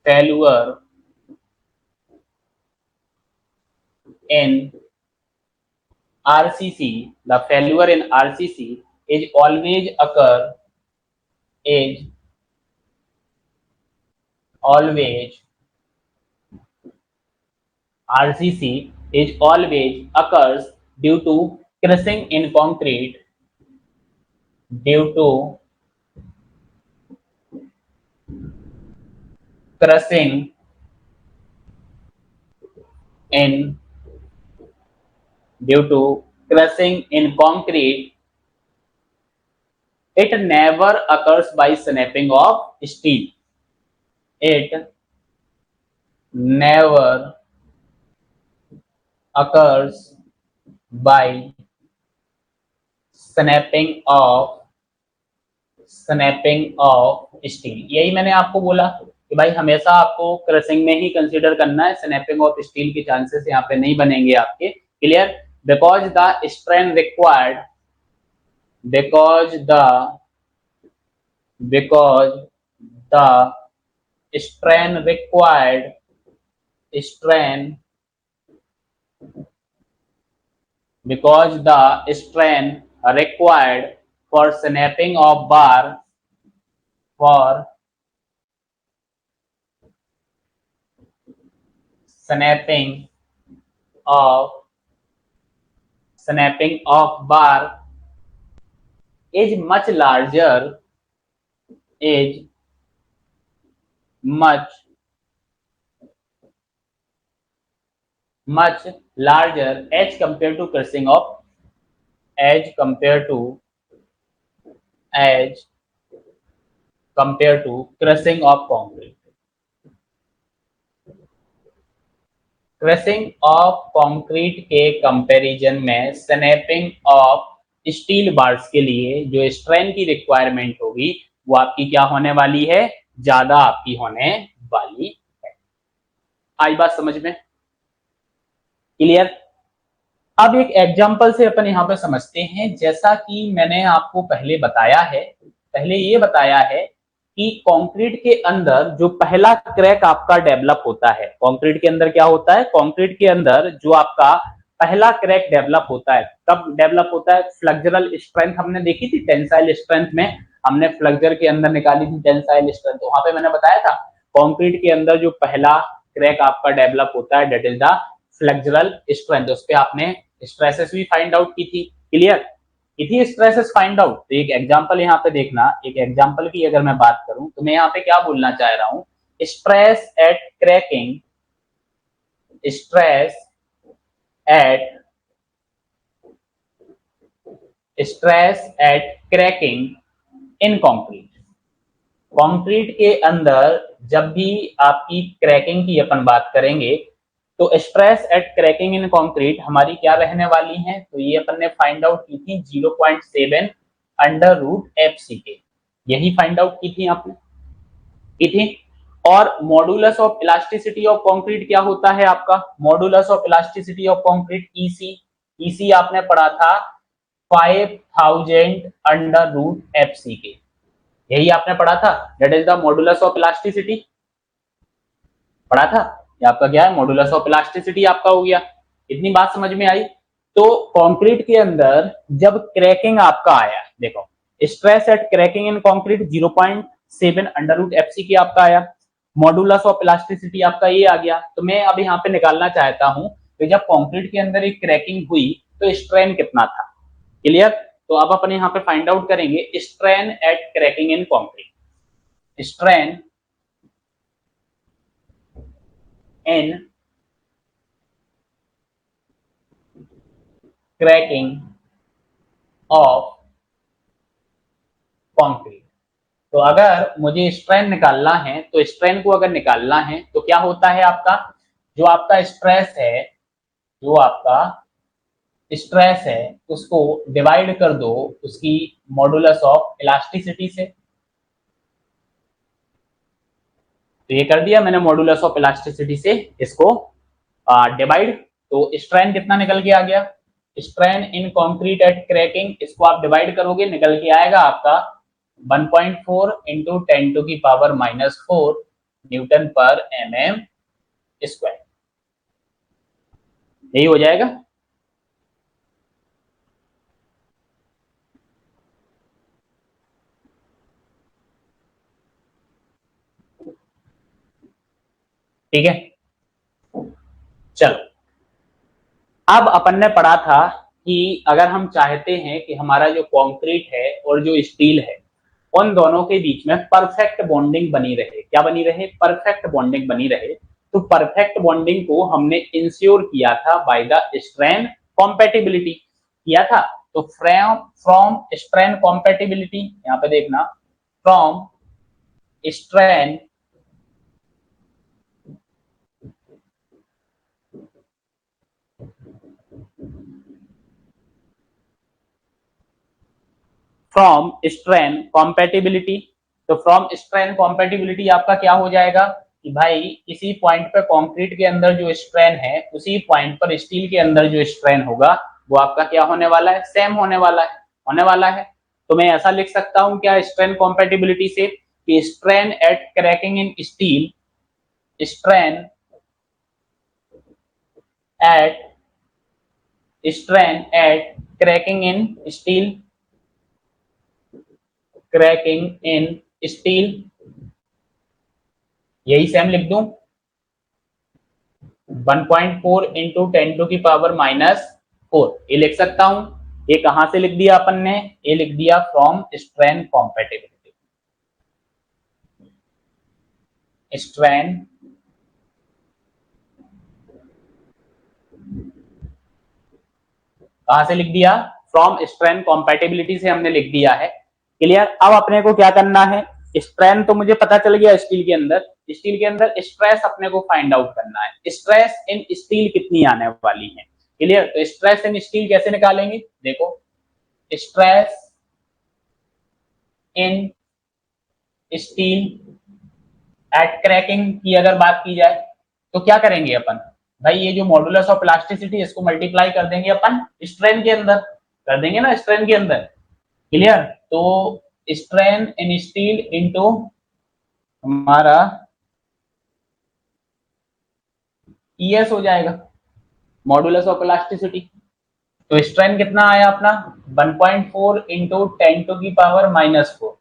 failure in RCC, the failure in RCC is is always RCC is always occurs due to crushing in concrete, due to crushing in due to crushing in concrete. It never occurs by snapping of steel. It never occurs by snapping of steel. यही मैंने आपको बोला कि भाई हमेशा आपको crushing में ही consider करना है, स्नैपिंग ऑफ स्टील के चांसेस यहाँ पे नहीं बनेंगे आपके। Clear? Because the strength required, because the strength required, because the strength required for snapping of bar, for snapping of bar is much larger, is much larger as compared to crushing of, as compared to crushing of concrete. Crushing of concrete के comparison में snapping of steel bars के लिए जो strength की requirement होगी वो आपकी क्या होने वाली है, ज्यादा आपकी होने वाली है। आई बात समझ में? क्लियर? अब एक एग्जांपल से अपन यहाँ पे समझते हैं। जैसा कि मैंने आपको पहले ये बताया है कि कंक्रीट के अंदर जो पहला क्रैक आपका डेवलप होता है, कंक्रीट के अंदर क्या होता है, कंक्रीट के अंदर जो आपका पहला क्रैक डेवलप होता है, कब डेवलप होता है? फ्लेक्सुरल स्ट्रेंथ हमने देखी थी, टेंसाइल स्ट्रेंथ में हमने फ्लेक्सर के अंदर निकाली थी टेंसाइल स्ट्रेंथ। वहां पे मैंने बताया था कंक्रीट के अंदर जो पहला क्रैक आपका डेवलप होता है that is the flexural strength. उस पर आपने स्ट्रेसेस भी फाइंड आउट की थी। क्लियर? इसी स्ट्रेसेस फाइंड आउट। तो एक एग्जांपल यहाँ पे देखना, एक एग्जांपल की अगर मैं बात करूं तो मैं यहाँ पे क्या बोलना चाह रहा हूं, stress at cracking, stress at cracking in concrete. Concrete के अंदर जब भी आपकी क्रैकिंग की अपन बात करेंगे तो stress at cracking in concrete हमारी क्या रहने वाली है, तो ये अपन ने फाइंड आउट की थी 0.7 अंडर रूट एफ सी के, यही फाइंड आउट की थी आपने, की थी। और modulus of elasticity of concrete क्या होता है आपका, modulus of elasticity of concrete EC आपने पढ़ा था 5000 अंडर रूट एफ सी के, यही आपने पढ़ा था, that is the modulus of elasticity पढ़ा था। ये आपका क्या है, मॉडुलस ऑफ इलास्टिसिटी आपका हो गया। इतनी बात समझ में आई? तो कंक्रीट के अंदर जब क्रैकिंग आपका आया, देखो stress at cracking in concrete 0.7 under root F C की आपका आया, मॉडुलस ऑफ इलास्टिसिटी आपका ये आ गया। तो मैं अब यहाँ पे निकालना चाहता हूं कि जब कंक्रीट के अंदर एक क्रैकिंग हुई तो स्ट्रेन कितना था। क्लियर? तो अब अपन यहाँ पे फाइंड आउट करेंगे strain at cracking in concrete, strain in cracking of concrete। तो अगर मुझे स्ट्रेन निकालना है तो स्ट्रेन को अगर निकालना है तो क्या होता है आपका, जो आपका स्ट्रेस है जो आपका स्ट्रेस है उसको डिवाइड कर दो उसकी मॉडुलस ऑफ इलास्टिसिटी से। तो ये कर दिया मैंने मॉडुलस ऑफ इलास्टिसिटी से इसको डिवाइड। तो स्ट्रेन कितना निकल के आ गया, strain in concrete eight cracking, इसको आप डिवाइड करोगे निकल के आएगा आपका 1.4 इंटू 10 टू की पावर -4 न्यूटन पर mm स्क्वायर। यही हो जाएगा। ठीक है, चलो अब अपन ने पढ़ा था कि अगर हम चाहते हैं कि हमारा जो कंक्रीट है और जो स्टील है उन दोनों के बीच में परफेक्ट बॉन्डिंग बनी रहे, क्या बनी रहे, परफेक्ट बॉन्डिंग बनी रहे, तो परफेक्ट बॉन्डिंग को हमने इंश्योर किया था बाय द स्ट्रेन कॉम्पेटिबिलिटी किया था। तो फ्रॉम स्ट्रेन कॉम्पेटिबिलिटी, यहां पे देखना, from strain from strain compatibility, तो फ्रॉम स्ट्रेन कॉम्पेटिबिलिटी आपका क्या हो जाएगा कि भाई इसी पॉइंट पे कंक्रीट के अंदर जो स्ट्रेन है उसी पॉइंट पर स्टील के अंदर जो स्ट्रेन होगा वो आपका क्या होने वाला है, सेम होने वाला है। तो मैं ऐसा लिख सकता हूं क्या स्ट्रेन कॉम्पेटिबिलिटी से कि strain at cracking in steel, strain at cracking in steel, cracking in steel, यही सेम लिख दूं 1.4 इंटू 10 टू की पावर -4, ये लिख सकता हूं। ये कहां से लिख दिया अपन ने, ये लिख दिया फ्रॉम स्ट्रेन कॉम्पेटिबिलिटी, स्ट्रेन कहां से लिख दिया, फ्रॉम स्ट्रेन कॉम्पेटिबिलिटी से हमने लिख दिया है। क्लियर। अब अपने को क्या करना है, स्ट्रेन तो मुझे पता चल गया स्टील के अंदर स्ट्रेस अपने को फाइंड आउट करना है, स्ट्रेस इन स्टील कितनी आने वाली है। क्लियर। तो स्ट्रेस इन स्टील कैसे निकालेंगे, देखो stress in steel at cracking की अगर बात की जाए तो क्या करेंगे अपन, भाई ये जो मॉडुलस ऑफ प्लास्टिसिटी इसको मल्टीप्लाई कर देंगे अपन स्ट्रेन के अंदर, कर देंगे ना स्ट्रेन के अंदर। क्लियर। तो स्ट्रेन इन स्टील इनटू हमारा ईएस हो जाएगा, मॉडुलस ऑफ इलास्टिसिटी। तो स्ट्रेन कितना आया अपना 1.4 इंटू 10 टू की पावर -4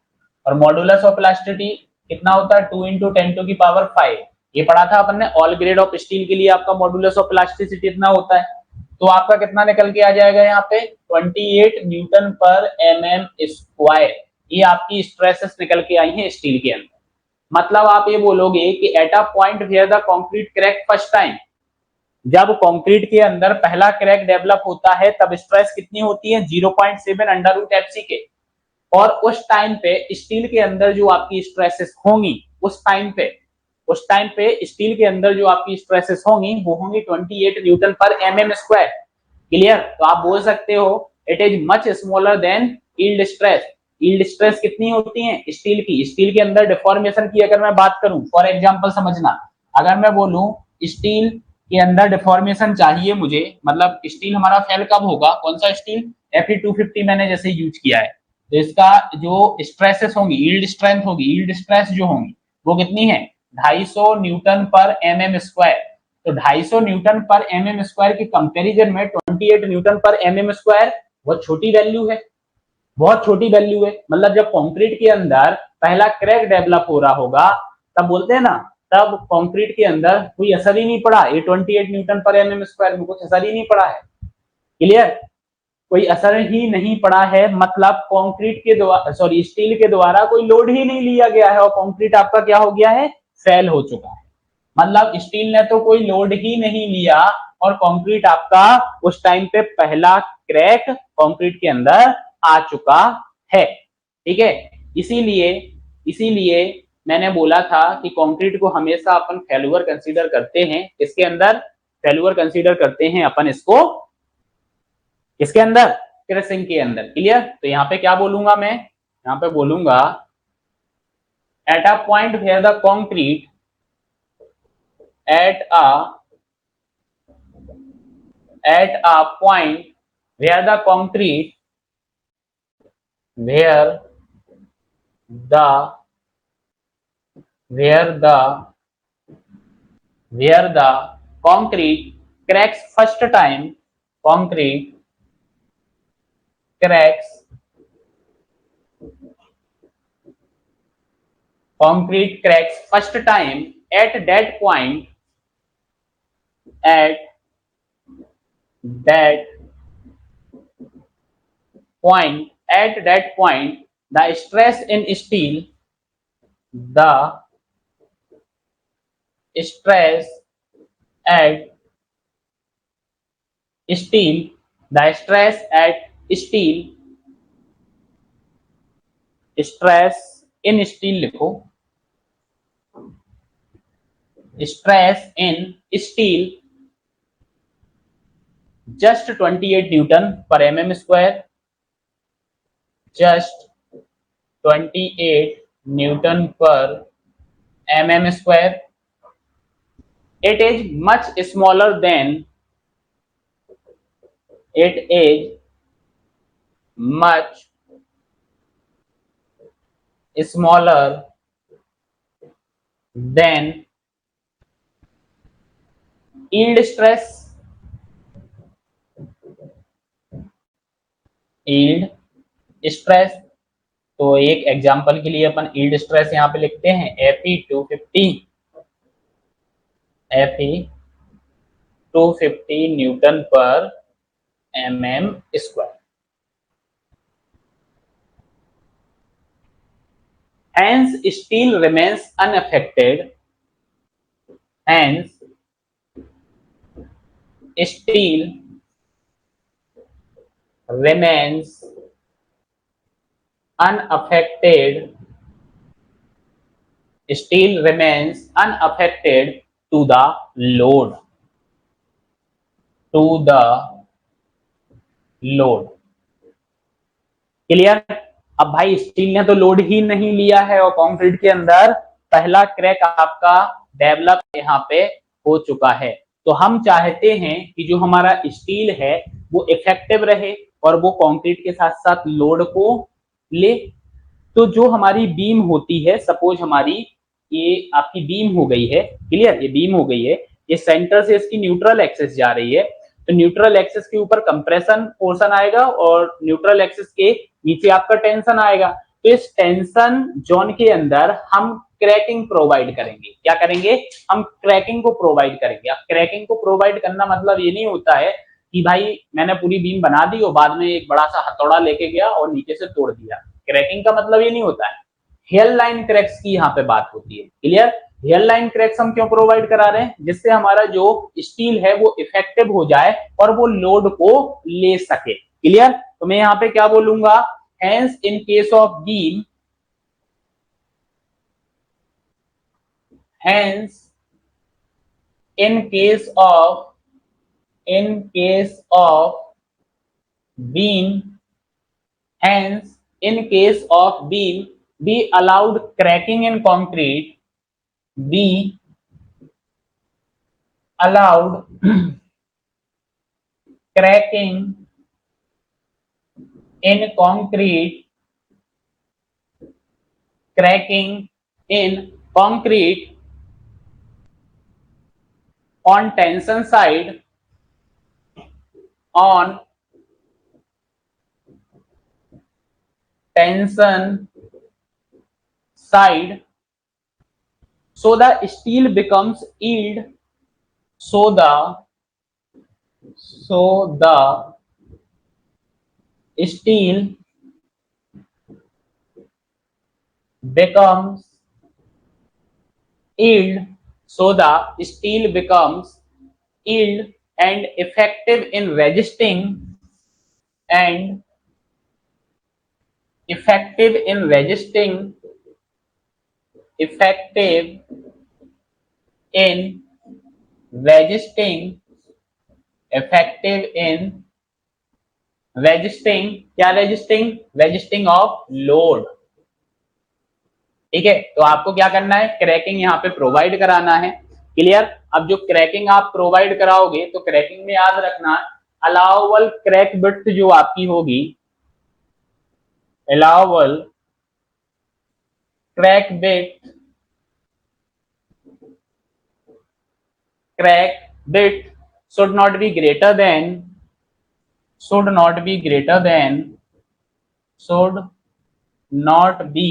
और मॉडुलस ऑफ इलास्टिसिटी कितना होता है 2 इंटू 10 टू की पावर 5। ये पढ़ा था अपन ने, ऑल ग्रेड ऑफ स्टील के लिए आपका मॉडुलस ऑफ इलास्टिसिटी इतना होता है। तो आपका कितना निकल के आ जाएगा यहाँ पे 28 न्यूटन पर mm स्क्वायर, ये आपकी स्ट्रेसेस निकल के आई हैं स्टील के अंदर। मतलब आप ये बोलोगे कि at a point where the concrete crack first time, जब कंक्रीट के अंदर पहला क्रैक डेवलप होता है तब स्ट्रेस कितनी होती है 0.7 √fc के, और उस टाइम पे स्टील के अंदर जो आपकी स्ट्रेसेस होंगी उस टाइम पे स्टील के अंदर जो आपकी स्ट्रेसेस होंगी वो होंगी 28 न्यूटन पर mm स्क्वायर। क्लियर। तो आप बोल सकते हो it is much smaller than yield stress. Yield stress कितनी होती है स्टील की, स्टील के अंदर डिफॉर्मेशन की अगर मैं बात करूं, फॉर एग्जांपल समझना, अगर मैं बोलूं स्टील के अंदर डिफॉर्मेशन चाहिए मुझे, मतलब स्टील हमारा फेल कब होगा, कौन सा स्टील, Fe250 मैंने जैसे यूज किया है, तो इसका जो स्ट्रेसेस होंगी, यील्ड स्ट्रेंथ होगी, यील्ड स्ट्रेस जो होंगी वो कितनी है 250 न्यूटन पर mm स्क्वायर। तो 250 न्यूटन पर mm स्क्वायर के कंपैरिजन में 28 न्यूटन पर mm स्क्वायर बहुत छोटी वैल्यू है, बहुत छोटी वैल्यू है। मतलब जब कंक्रीट के अंदर पहला क्रैक डेवलप हो रहा होगा तब बोलते हैं ना, तब कंक्रीट के अंदर कोई असर ही नहीं पड़ा, ये 28 न्यूटन पर mm स्क्वायर में कुछ असर ही नहीं पड़ा है। क्लियर। कोई असर ही नहीं पड़ा है, मतलब कंक्रीट के द्वारा, सॉरी स्टील के द्वारा कोई लोड ही नहीं लिया गया है और कंक्रीट आपका क्या हो गया है, फेल हो चुका है। मतलब स्टील ने तो कोई लोड ही नहीं लिया और कंक्रीट आपका उस टाइम पे पहला क्रैक कंक्रीट के अंदर आ चुका है। ठीक है। इसीलिए इसीलिए मैंने बोला था कि कंक्रीट को हमेशा अपन फेल्यूर कंसीडर करते हैं इसके अंदर, फेल्यूर कंसीडर करते हैं अपन इसको किसके अंदर, क्रशिंग के अंदर। क्लियर। तो यहाँ पे क्या बोलूंगा मैं, यहाँ पे बोलूंगा at a point where the concrete at a point where the concrete where the where the concrete cracks first time, concrete cracks first time at that point, at that point the stress in steel, the stress at steel, the stress at steel, stress in steel लिखो, stress in steel just 28 Newton per mm square, just 28 Newton per mm square. It is much smaller than, it is much smaller than yield stress, yield stress। तो एक example के लिए अपन yield stress यहाँ पे लिखते हैं Fe 250 Newton पर mm square. Hence steel remains unaffected, hence steel remains unaffected, steel remains unaffected to the load, to the load। Clear. अब भाई स्टील ने तो लोड ही नहीं लिया है और कंक्रीट के अंदर पहला क्रैक आपका डेवलप यहाँ पे हो चुका है। तो हम चाहते हैं कि जो हमारा स्टील है वो इफेक्टिव रहे और वो कंक्रीट के साथ साथ लोड को ले। तो जो हमारी बीम होती है, सपोज हमारी ये आपकी बीम हो गई है, क्लियर, ये बीम हो गई है, ये सेंटर से इसकी न्यूट्रल एक्सिस जा रही है, तो न्यूट्रल एक्सिस के ऊपर कंप्रेशन पोर्शन आएगा और न्यूट्रल एक्सिस के नीचे आपका टेंशन आएगा। तो इस टेंशन जोन के अंदर हम क्रैकिंग प्रोवाइड करेंगे। क्या करेंगे, हम क्रैकिंग को प्रोवाइड करेंगे। अब क्रैकिंग को प्रोवाइड करना मतलब ये नहीं होता है कि भाई मैंने पूरी बीम बना दी और बाद में एक बड़ा सा हथौड़ा लेके गया और नीचे से तोड़ दिया। क्रैकिंग का मतलब ये नहीं होता है। हेयर लाइन क्रैक्स की यहाँ पे बात होती है। क्लियर। हेयर लाइन क्रैक्स हम क्यों प्रोवाइड करा रहे हैं, जिससे हमारा जो स्टील है वो इफेक्टिव हो जाए और वो लोड को ले सके। क्लियर। तो मैं यहाँ पे क्या बोलूंगा, hence in case of beam, hence in case of beam, hence in case of beam be allowed cracking in concrete, be allowed cracking in concrete, cracking in concrete on tension side, on tension side, so the steel becomes yield, so the steel becomes yield, so the steel becomes yield and effective in resisting, and effective in resisting, effective in resisting effective in resisting, क्या resisting, resisting of load. ठीक है, तो आपको क्या करना है, cracking यहाँ पे प्रोवाइड कराना है। क्लियर। अब जो क्रैकिंग आप प्रोवाइड कराओगे तो क्रैकिंग में याद रखना अलाउबल क्रैक विड्थ जो आपकी होगी, allowable crack width, crack width should not be greater than, should not be greater than, should not be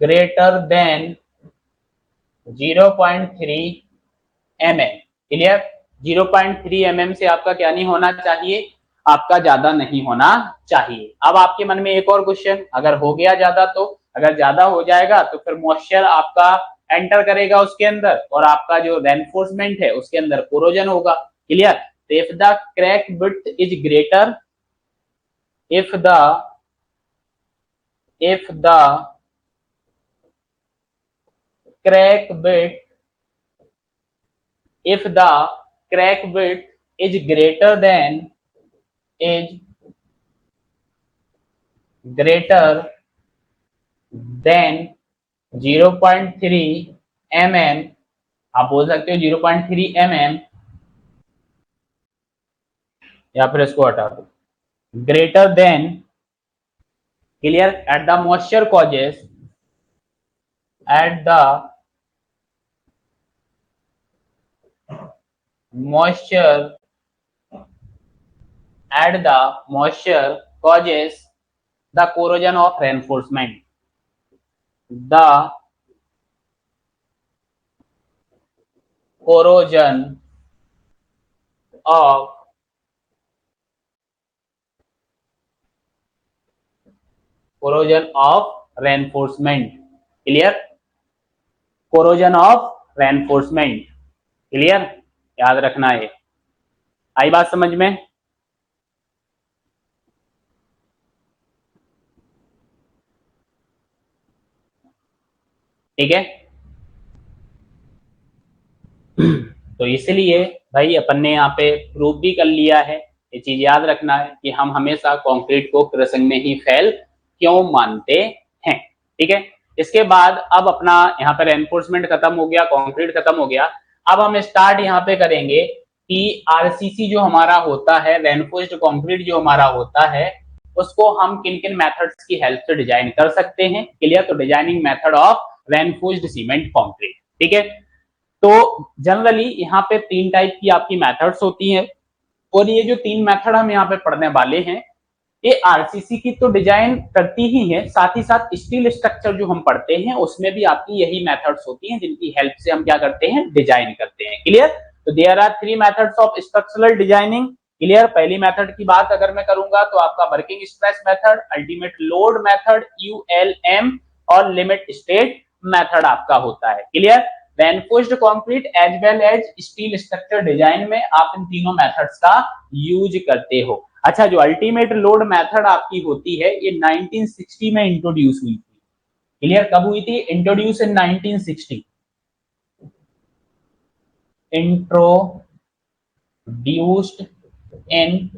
greater than 0.3 mm। Clear. 0.3 mm से आपका क्या नहीं होना चाहिए, आपका ज्यादा नहीं होना चाहिए। अब आपके मन में एक और क्वेश्चन, अगर हो गया ज्यादा तो, अगर ज्यादा हो जाएगा तो फिर मॉइस्चर आपका एंटर करेगा उसके अंदर और आपका जो रेनफोर्समेंट है उसके अंदर कोरोजन होगा। क्लियर। तो if the crack width is greater, if the crack width, if the crack width is greater than 0.3 mm, आप बोल सकते हो 0.3 mm, या फिर इसको हटा दो, greater than. Clear. At the moisture causes, at the moisture, at the moisture causes the corrosion of reinforcement, the corrosion of reinforcement। Clear. Corrosion of reinforcement. Clear, याद रखना है। आई बात समझ में। ठीक है, तो इसलिए भाई अपन ने यहाँ पे प्रूफ भी कर लिया है। ये चीज याद रखना है कि हम हमेशा कंक्रीट को क्रशिंग में ही फेल क्यों मानते हैं। ठीक है, इसके बाद अब अपना यहाँ पे रेनफोर्समेंट खत्म हो गया, कंक्रीट खत्म हो गया। अब हम स्टार्ट यहाँ पे करेंगे कि आरसीसी जो हमारा होता है, रेनफोर्स्ड कंक्रीट जो हमारा होता है, उसको हम किन किन मेथड्स की हेल्प से डिजाइन कर सकते हैं। क्लियर। तो designing method of reinforced cement concrete. ठीक है, तो जनरली यहाँ पे 3 टाइप की आपकी मेथड्स होती हैं और ये जो 3 मेथड हम यहाँ पे पढ़ने वाले हैं ये आरसीसी की तो डिजाइन करती ही है, साथ ही साथ स्टील स्ट्रक्चर जो हम पढ़ते हैं उसमें भी आपकी यही मेथड्स होती हैं जिनकी हेल्प से हम क्या करते हैं, डिजाइन करते हैं। क्लियर। तो there are 3 methods of structural designing. Clear. पहली मेथड की बात अगर मैं करूंगा तो आपका working stress method, ultimate load method ULM और लिमिट स्टेट मेथड आपका होता है। Clear. Reinforced concrete as well as steel structure design में आप इन तीनों मेथड्स का यूज करते हो। अच्छा, जो अल्टीमेट लोड मेथड आपकी होती है ये 1960 में इंट्रोड्यूस हुई थी। क्लियर। कब हुई थी? इंट्रोड्यूस इन 1960, इंट्रोड्यूस्ड इन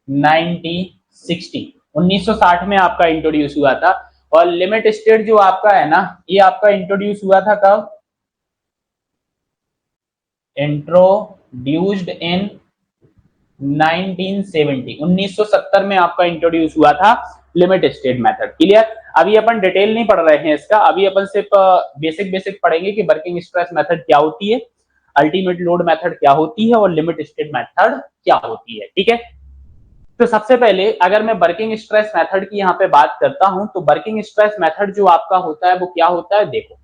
1960, 1960 में आपका इंट्रोड्यूस हुआ था। और लिमिट स्टेट जो आपका है ना, ये आपका इंट्रोड्यूस हुआ था कब? इंट्रोड्यूस्ड इन 1970, 1970 में आपका इंट्रोड्यूस हुआ था लिमिट स्टेट मेथड। क्लियर। अभी अपन डिटेल नहीं पढ़ रहे हैं इसका, अभी अपन सिर्फ बेसिक पढ़ेंगे कि वर्किंग स्ट्रेस मेथड क्या होती है, अल्टीमेट लोड मेथड क्या होती है और लिमिट स्टेट मेथड क्या होती है। ठीक है, तो सबसे पहले अगर मैं वर्किंग स्ट्रेस मेथड की यहाँ पे बात करता हूं तो वर्किंग स्ट्रेस मेथड जो आपका होता है वो क्या होता है, देखो,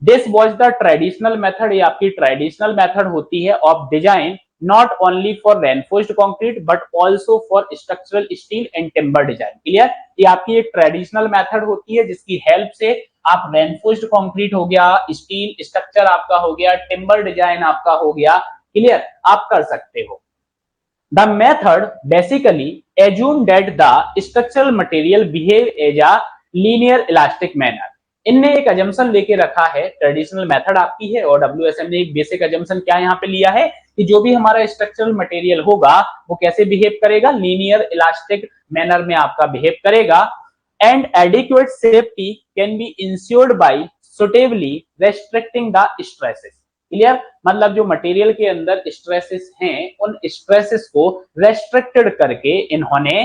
this was the traditional method, ये आपकी ट्रेडिशनल मेथड होती है of design not only for reinforced concrete but also for structural steel and timber design. Clear. ये आपकी एक ट्रेडिशनल मेथड होती है जिसकी हेल्प से आप रेनफोर्स्ड कंक्रीट हो गया, स्टील स्ट्रक्चर आपका हो गया, टिम्बर डिजाइन आपका हो गया, क्लियर, आप कर सकते हो। The method basically assume that the structural material behave as a linear elastic manner। इनने एक अजम्पशन लेके रखा है, ट्रेडिशनल मेथड आपकी है, और डब्ल्यूएसएम ने एक बेसिक अजम्पशन क्या यहाँ पे लिया है कि जो भी हमारा स्ट्रक्चरल मटेरियल होगा वो कैसे बिहेव करेगा, लीनियर इलास्टिक मैनर में आपका बिहेव करेगा, and adequate safety can be ensured by suitably restricting the stresses. Clear, मतलब जो मटेरियल के अंदर स्ट्रेसेस हैं उन स्ट्रेसेस को रेस्ट्रिक्टेड करके इन्होंने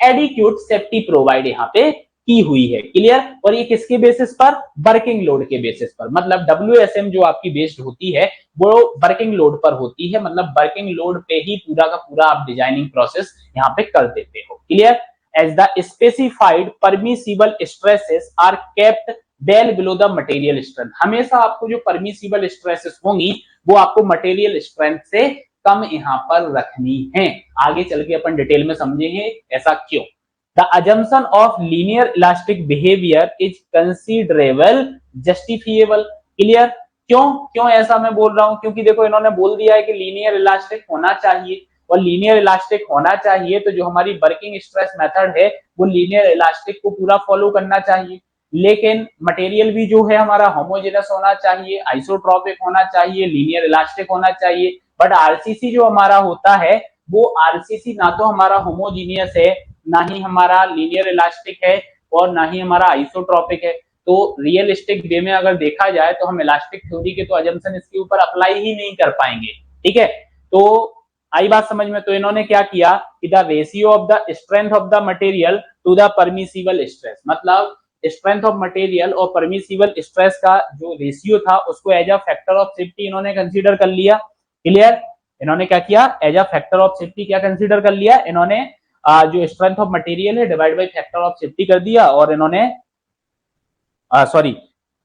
एडिक्यूट सेफ्टी प्रोवाइड यहाँ पे की हुई है। क्लियर, और ये किसके बेसिस पर, वर्किंग लोड के बेसिस पर, मतलब डब्ल्यूएसएम जो आपकी बेस्ड होती है वो वर्किंग लोड पर होती है, मतलब वर्किंग लोड पे ही पूरा का पूरा आप डिजाइनिंग प्रोसेस यहाँ पे कर देते हो। Clear, as the specified permissible stresses are kept well below the material strength, हमेशा आपको जो परमिसिबल स्ट्रेसेस होंगी वो आपको मटेरियल स्ट्रेंथ से कम यहाँ पर रखनी है। आगे चल के अपन डिटेल में समझेंगे ऐसा क्यों। The assumption of linear elastic behavior is considerable justifiable। Clear, क्यों ऐसा मैं बोल रहा हूं, क्योंकि देखो इन्होंने बोल दिया है कि लीनियर इलास्टिक होना चाहिए, और लीनियर इलास्टिक होना चाहिए तो जो हमारी वर्किंग स्ट्रेस मेथड है वो लीनियर इलास्टिक को पूरा फॉलो करना चाहिए, लेकिन मटेरियल भी जो है हमारा होमोजेनस होना चाहिए, आइसोट्रोपिक होना चाहिए, लीनियर इलास्टिक होना चाहिए। बट आरसीसी जो हमारा होता है वो आरसीसी ना तो हमारा होमोजीनियस है, ना ही हमारा लीनियर इलास्टिक है, और ना ही हमारा आइसोट्रोपिक है। तो रियलिस्टिक वे में अगर देखा जाए तो हम इलास्टिक थ्योरी के तो अजम्पशन इसके ऊपर अप्लाई ही नहीं कर पाएंगे। ठीक है, तो आई बात समझ में। तो इन्होंने क्या किया कि the ratio of the strength of the material to the permissible stress, मतलब स्ट्रेंथ ऑफ मटेरियल और परमिसिबल स्ट्रेस का जो रेशियो था उसको as a factor of safety इन्होंने कंसीडर कर लिया। क्लियर, इन्होंने क्या किया, as a factor of safety क्या कंसीडर कर लिया इन्होंने, जो स्ट्रेंथ ऑफ मटेरियल है divide by factor of safety कर दिया, और इन्होंने सॉरी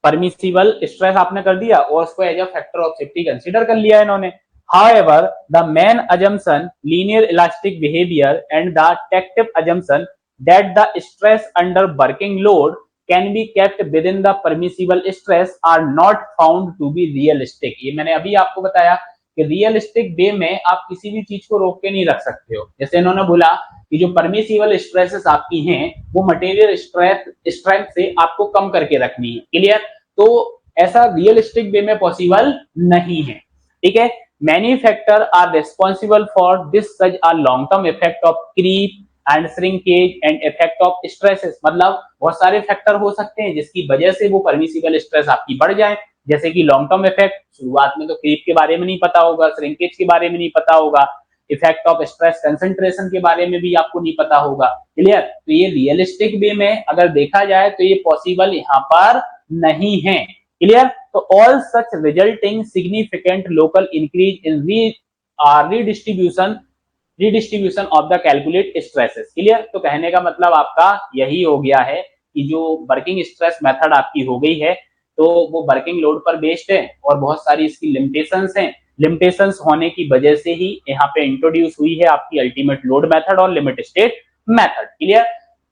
परमिसिबल स्ट्रेस आपने कर दिया और उसको as a factor of safety consider कर लिया इन्होंने। However, the main assumption, linear elastic behavior, and the tactive assumption that the stress under working load can be kept within the permissible stress are not found to be realistic। ये मैंने अभी आपको बताया कि realistic वे में आप किसी भी चीज को रोक के नहीं रख सकते हो। जैसे इन्होंने बोला कि जो परमिसिबल स्ट्रेसेस आपकी हैं वो मटेरियल स्ट्रेंथ से आपको कम करके रखनी है। क्लियर, तो ऐसा रियलिस्टिक वे में पॉसिबल नहीं है। ठीक है, many factors are responsible for this such a long term effect of creep and shrinkage and effect of stresses, मतलब बहुत सारे फैक्टर हो सकते हैं जिसकी वजह से वो परमिसिबल स्ट्रेस आपकी बढ़ जाए, जैसे कि लॉन्ग टर्म इफेक्ट, शुरुआत में तो क्रीप के बारे में नहीं पता होगा, श्रिंकेज के बारे में नहीं पता होगा, इफेक्ट ऑफ स्ट्रेस कंसंट्रेशन के बारे में भी आपको नहीं पता होगा। क्लियर, तो ये रियलिस्टिक वे में अगर देखा जाए तो ये पॉसिबल यहाँ पर नहीं है। क्लियर, तो all such resulting significant local increase in redistribution of the calculate stresses. Clear, तो कहने का मतलब आपका यही हो गया है कि जो वर्किंग स्ट्रेस मेथड आपकी हो गई है तो वो वर्किंग लोड पर बेस्ड है और बहुत सारी इसकी लिमिटेशंस हैं। लिमिटेशंस होने की वजह से ही यहाँ पे इंट्रोड्यूस हुई है आपकी अल्टीमेट लोड मेथड और लिमिट स्टेट मेथड। क्लियर,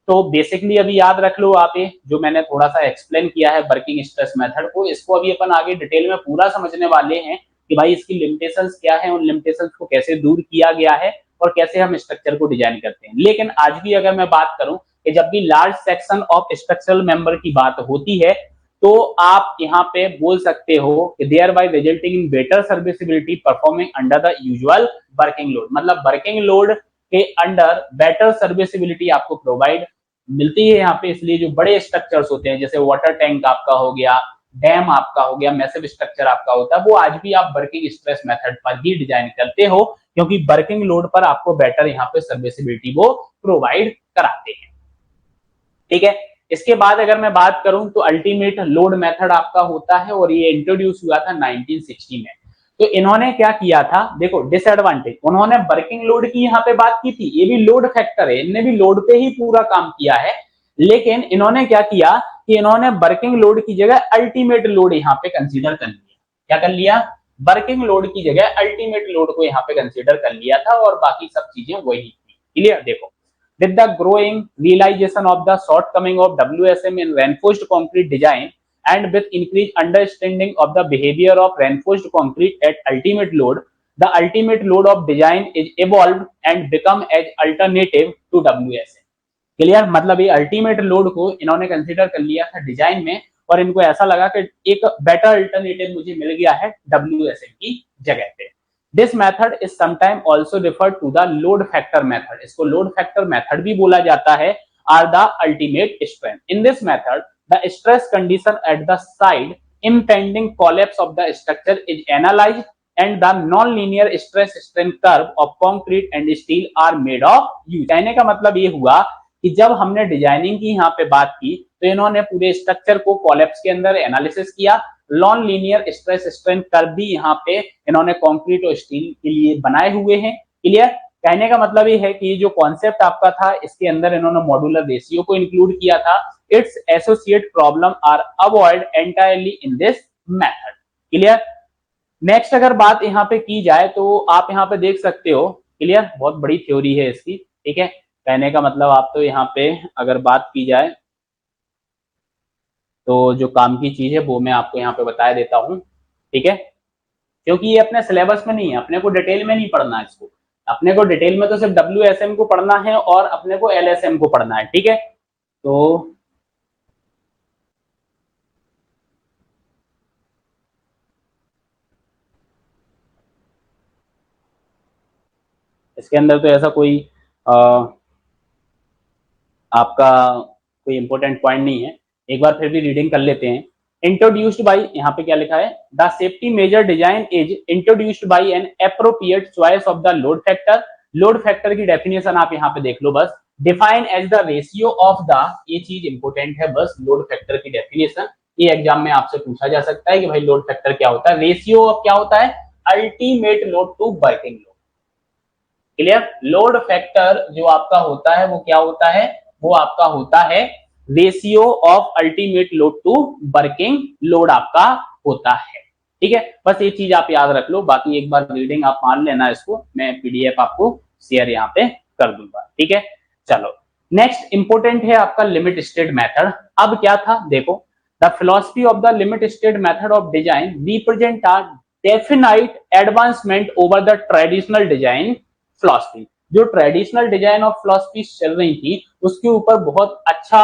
तो बेसिकली अभी याद रख लो आप ये जो मैंने थोड़ा सा एक्सप्लेन किया है वर्किंग स्ट्रेस मेथड को, इसको अभी अपन आगे डिटेल में पूरा समझने वाले हैं कि भाई इसकी लिमिटेशंस क्या है, उन लिमिटेशंस को कैसे दूर किया गया है और कैसे हम स्ट्रक्चर को डिजाइन करते हैं। लेकिन आज भी अगर मैं बात करूं कि जब भी large section of structural member की बात होती है तो आप यहाँ पे बोल सकते हो कि thereby resulting in better serviceability performing under the usual working load, मतलब वर्किंग लोड के अंडर बेटर सर्विसिबिलिटी आपको प्रोवाइड मिलती है यहाँ पे। इसलिए जो बड़े स्ट्रक्चर्स होते हैं जैसे वाटर टैंक आपका हो गया, डैम आपका हो गया, मैसिव स्ट्रक्चर आपका होता है, वो आज भी आप वर्किंग स्ट्रेस मेथड पर ही डिजाइन करते हो क्योंकि वर्किंग लोड पर आपको बेटर यहाँ पे सर्विसिबिलिटी वो प्रोवाइड कराते हैं। ठीक है, इसके बाद अगर मैं बात करूं तो अल्टीमेट लोड मेथड आपका होता है और ये इंट्रोड्यूस हुआ था 1960 में। तो इन्होंने क्या किया था, देखो डिसएडवांटेज, उन्होंने वर्किंग लोड की यहाँ पे बात की थी, ये भी लोड फैक्टर है, इन्होंने भी लोड पे ही पूरा काम किया है, लेकिन इन्होंने क्या किया कि इन्होंने वर्किंग लोड की जगह अल्टीमेट लोड यहाँ पे कंसीडर कर लिया। क्या कर लिया, वर्किंग लोड की जगह अल्टीमेट लोड को यहाँ पे कंसीडर कर लिया था और बाकी सब चीजें वही थी। क्लियर, देखो with the growing realization of the shortcoming of WSM in reinforced concrete design and with increased understanding of the behavior of reinforced concrete at ultimate load, the ultimate load of design is evolved and become as alternative to WSM। Clear, मतलब ये ultimate load को इन्होंने consider कर लिया था design में और इनको ऐसा लगा कि एक बेटर अल्टरनेटिव मुझे मिल गया है WSM की जगह पे। This method is sometime also referred to the load factor method, इसको लोड फैक्टर मेथड भी बोला जाता है, or the ultimate strength. In this method the stress condition at the side impending collapse of the structure is analyzed and the non-linear stress strain curve of concrete and steel are made of use। कहने का मतलब ये हुआ कि जब हमने designing की यहाँ पे बात की तो इन्होंने पूरे स्ट्रक्चर को कॉलेप्स के अंदर एनालिसिस किया, non linear stress strain curve भी यहाँ पे इन्होंने कंक्रीट और स्टील के लिए बनाए हुए हैं। क्लियर? कहने का मतलब ये है कि जो कॉन्सेप्ट आपका था इसके अंदर इन्होंने मॉड्यूलर रेशियो को इंक्लूड किया था। Its associate problem are avoid entirely in this method. Clear? Next अगर बात यहाँ पे की जाए तो आप यहाँ पे देख सकते हो, क्लियर, बहुत बड़ी थ्योरी है इसकी, ठीक है। कहने का मतलब आप तो यहाँ पे अगर बात की जाए तो जो काम की चीज है वो मैं आपको यहाँ पे बता देता हूँ, ठीक है, क्योंकि ये अपने सिलेबस में नहीं है, अपने को डिटेल में नहीं पढ़ना है इसको, अपने को डिटेल में तो सिर्फ WSM को पढ़ना है और अपने को LSM को पढ़ना है, ठीक है। तो इसके अंदर तो ऐसा कोई आपका कोई इंपॉर्टेंट पॉइंट नहीं है, एक बार फिर भी रीडिंग कर लेते हैं। इंट्रोड्यूस्ड बाय, यहाँ पे क्या लिखा है, the safety measure design is introduced by an appropriate choice of the load factor. Load factor की डेफिनेशन आप यहाँ पे देख लो बस, define as the ratio of the, ये चीज इंपॉर्टेंट है बस, लोड फैक्टर की डेफिनेशन ये एग्जाम में आपसे पूछा जा सकता है कि भाई लोड फैक्टर क्या होता है। रेशियो ऑफ क्या होता है, ultimate load to working load. Clear? Load factor जो आपका होता है वो क्या होता है, वो आपका होता है ratio of ultimate load to working load आपका होता है, ठीक है। बस ये चीज आप याद रख लो, बाकी एक बार रीडिंग आप मान लेना, इसको मैं PDF आपको शेयर यहाँ पे कर दूंगा, ठीक है। चलो नेक्स्ट इंपोर्टेंट है आपका लिमिट स्टेट मेथड। अब क्या था देखो, the philosophy of the limit state method of design represent a definite advancement over the traditional design philosophy. जो ट्रेडिशनल डिजाइन ऑफ फिलॉसफी चल रही थी उसके ऊपर बहुत अच्छा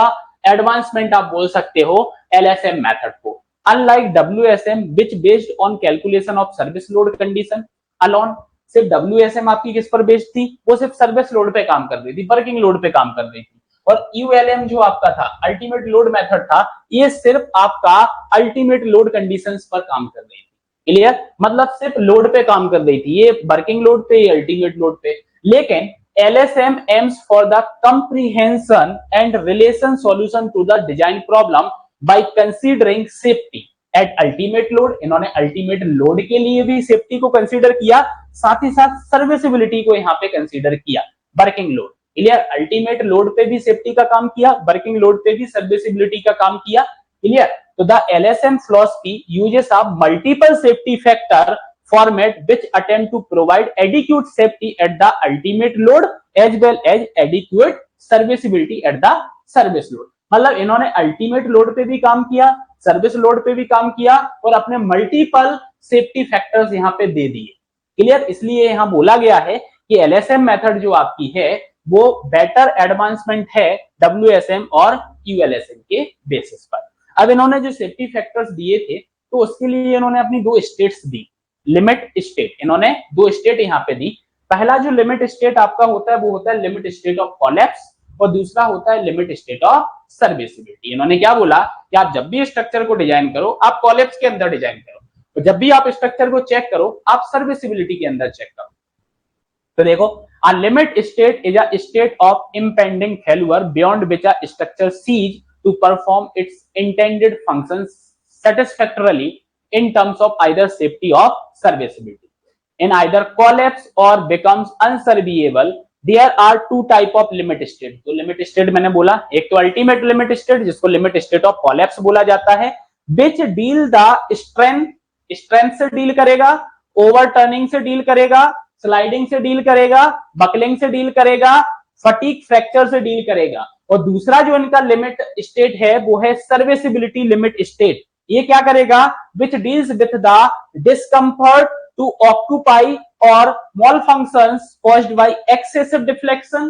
एडवांसमेंट आप बोल सकते हो LSM मेथड को। Unlike WSM which based on calculation of service load condition alone, सिर्फ WSM आपकी किस पर बेस्ड थी, वो सिर्फ सर्विस लोड पे काम कर रही थी, वर्किंग लोड पे काम कर रही थी। और ULM जो आपका था अल्टीमेट लोड मेथड था, ये सिर्फ आपका अल्टीमेट लोड कंडीशंस पर काम कर रही थी। क्लियर? मतलब सिर्फ लोड पे काम कर रही थी, ये वर्किंग लोड पे, ये अल्टीमेट लोड पे। लेकिन LSM aims for the comprehension and relation solution to the design problem by considering safety at ultimate load। इन्होंने अल्टीमेट लोड के लिए भी सेफ्टी को कंसीडर किया, साथ ही साथ सर्विसिबिलिटी को यहाँ पे कंसीडर किया, working load. Clear? Ultimate load पे भी सेफ्टी का काम किया, वर्किंग लोड पे भी सर्विसिबिलिटी का काम किया। क्लियर? तो the LSM philosophy uses a multiple safety factor format which attempt to provide adequate safety at the ultimate load as well as adequate serviceability at the service load। मतलब इन्होंने ultimate load पे भी काम किया, service load पे भी काम किया और अपने मल्टीपल सेफ्टी फैक्टर्स यहाँ पे दे दिए। क्लियर? इसलिए यहाँ बोला गया है कि LSM मेथड जो आपकी है वो बेटर एडवांसमेंट है WSM और ULSM के बेसिस पर। अब इन्होंने जो सेफ्टी फैक्टर्स दिए थे तो उसके लिए इन्होंने अपनी दो स्टेट्स दी, लिमिट स्टेट, इन्होंने दो स्टेट यहाँ पे दी। पहला जो लिमिट स्टेट आपका होता है वो होता है लिमिट स्टेट ऑफ कोलैप्स और दूसरा होता है लिमिट स्टेट ऑफ सर्विसिबिलिटी। इन्होंने क्या बोला कि आप जब भी स्ट्रक्चर को डिजाइन करो आप कोलैप्स के अंदर डिजाइन करो, तो जब भी आप स्ट्रक्चर को चेक करो आप सर्विसिबिलिटी के अंदर चेक करो। तो देखो, a limit state is a state of impending failure beyond which a structure ceases to perform its intended functions satisfactorily in terms of either safety or serviceability. In either collapse or becomes unserviceable, there are two type of limit state। तो limit state मैंने बोला, एक तो ultimate limit state जिसको limit state of collapse बोला जाता है, which deal the strength से डील करेगा, overturning से डील करेगा, स्लाइडिंग से डील करेगा, बकलिंग से डील करेगा, फटीग फ्रैक्चर से डील करेगा। और दूसरा जो इनका लिमिट स्टेट है वो है सर्विसिबिलिटी लिमिट स्टेट। ये क्या करेगा, which deals with the discomfort to occupy और malfunctions caused by excessive deflection,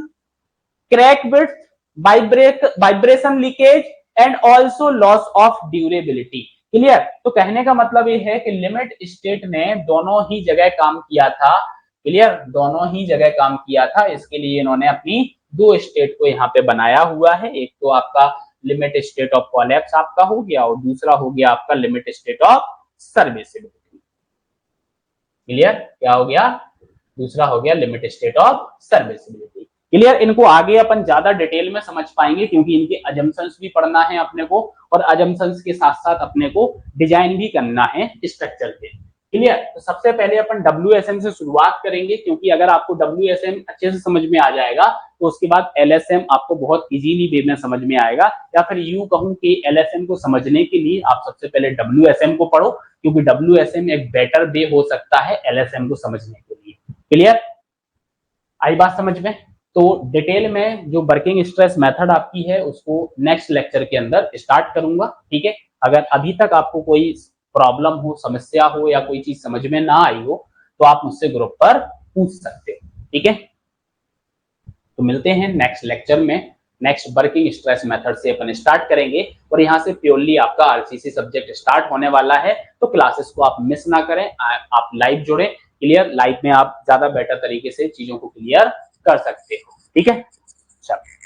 crack width, vibration leakage and also loss of durability. Clear? तो कहने का मतलब ये है कि लिमिट स्टेट ने दोनों ही जगह काम किया था। क्लियर? दोनों ही जगह काम किया था। इसके लिए इन्होंने अपनी दो स्टेट को यहाँ पे बनाया हुआ है। एक तो आपका लिमिट स्टेट ऑफ कोलैप्स आपका हो गया और दूसरा हो गया आपका limit state of serviceability. Clear? क्या हो गया? दूसरा हो गया limit state of serviceability. Clear? इनको आगे अपन ज्यादा डिटेल में समझ पाएंगे क्योंकि इनके अजम्पशंस भी पढ़ना है अपने को और अजम्पशंस के साथ साथ अपने को डिजाइन भी करना है स्ट्रक्चर के। क्लियर? तो सबसे पहले अपन WSM से शुरुआत करेंगे क्योंकि अगर आपको WSM अच्छे से समझ में आ जाएगा तो उसके बाद LSM आपको बहुत इजीली वे में समझ में आएगा, या फिर यूं कहूं कि LSM को समझने के लिए आप सबसे पहले WSM को पढ़ो क्योंकि WSM एक बेटर वे हो सकता है LSM को समझने के लिए। क्लियर? आई बात समझ में? तो डिटेल में जो वर्किंग स्ट्रेस मेथड आपकी है उसको नेक्स्ट लेक्चर के अंदर स्टार्ट करूंगा। ठीक है? अगर अभी तक आपको कोई प्रॉब्लम हो, समस्या हो या कोई चीज समझ में ना आई हो तो आप मुझसे ग्रुप पर पूछ सकते हो। ठीक है? तो मिलते हैं नेक्स्ट लेक्चर में। नेक्स्ट वर्किंग स्ट्रेस मेथड से अपन स्टार्ट करेंगे और यहाँ से प्योरली आपका RCC सब्जेक्ट स्टार्ट होने वाला है। तो क्लासेस को आप मिस ना करें, आप लाइव जुड़े। क्लियर? लाइव में आप ज्यादा बेटर तरीके से चीजों को क्लियर कर सकते हो। ठीक है? चलो।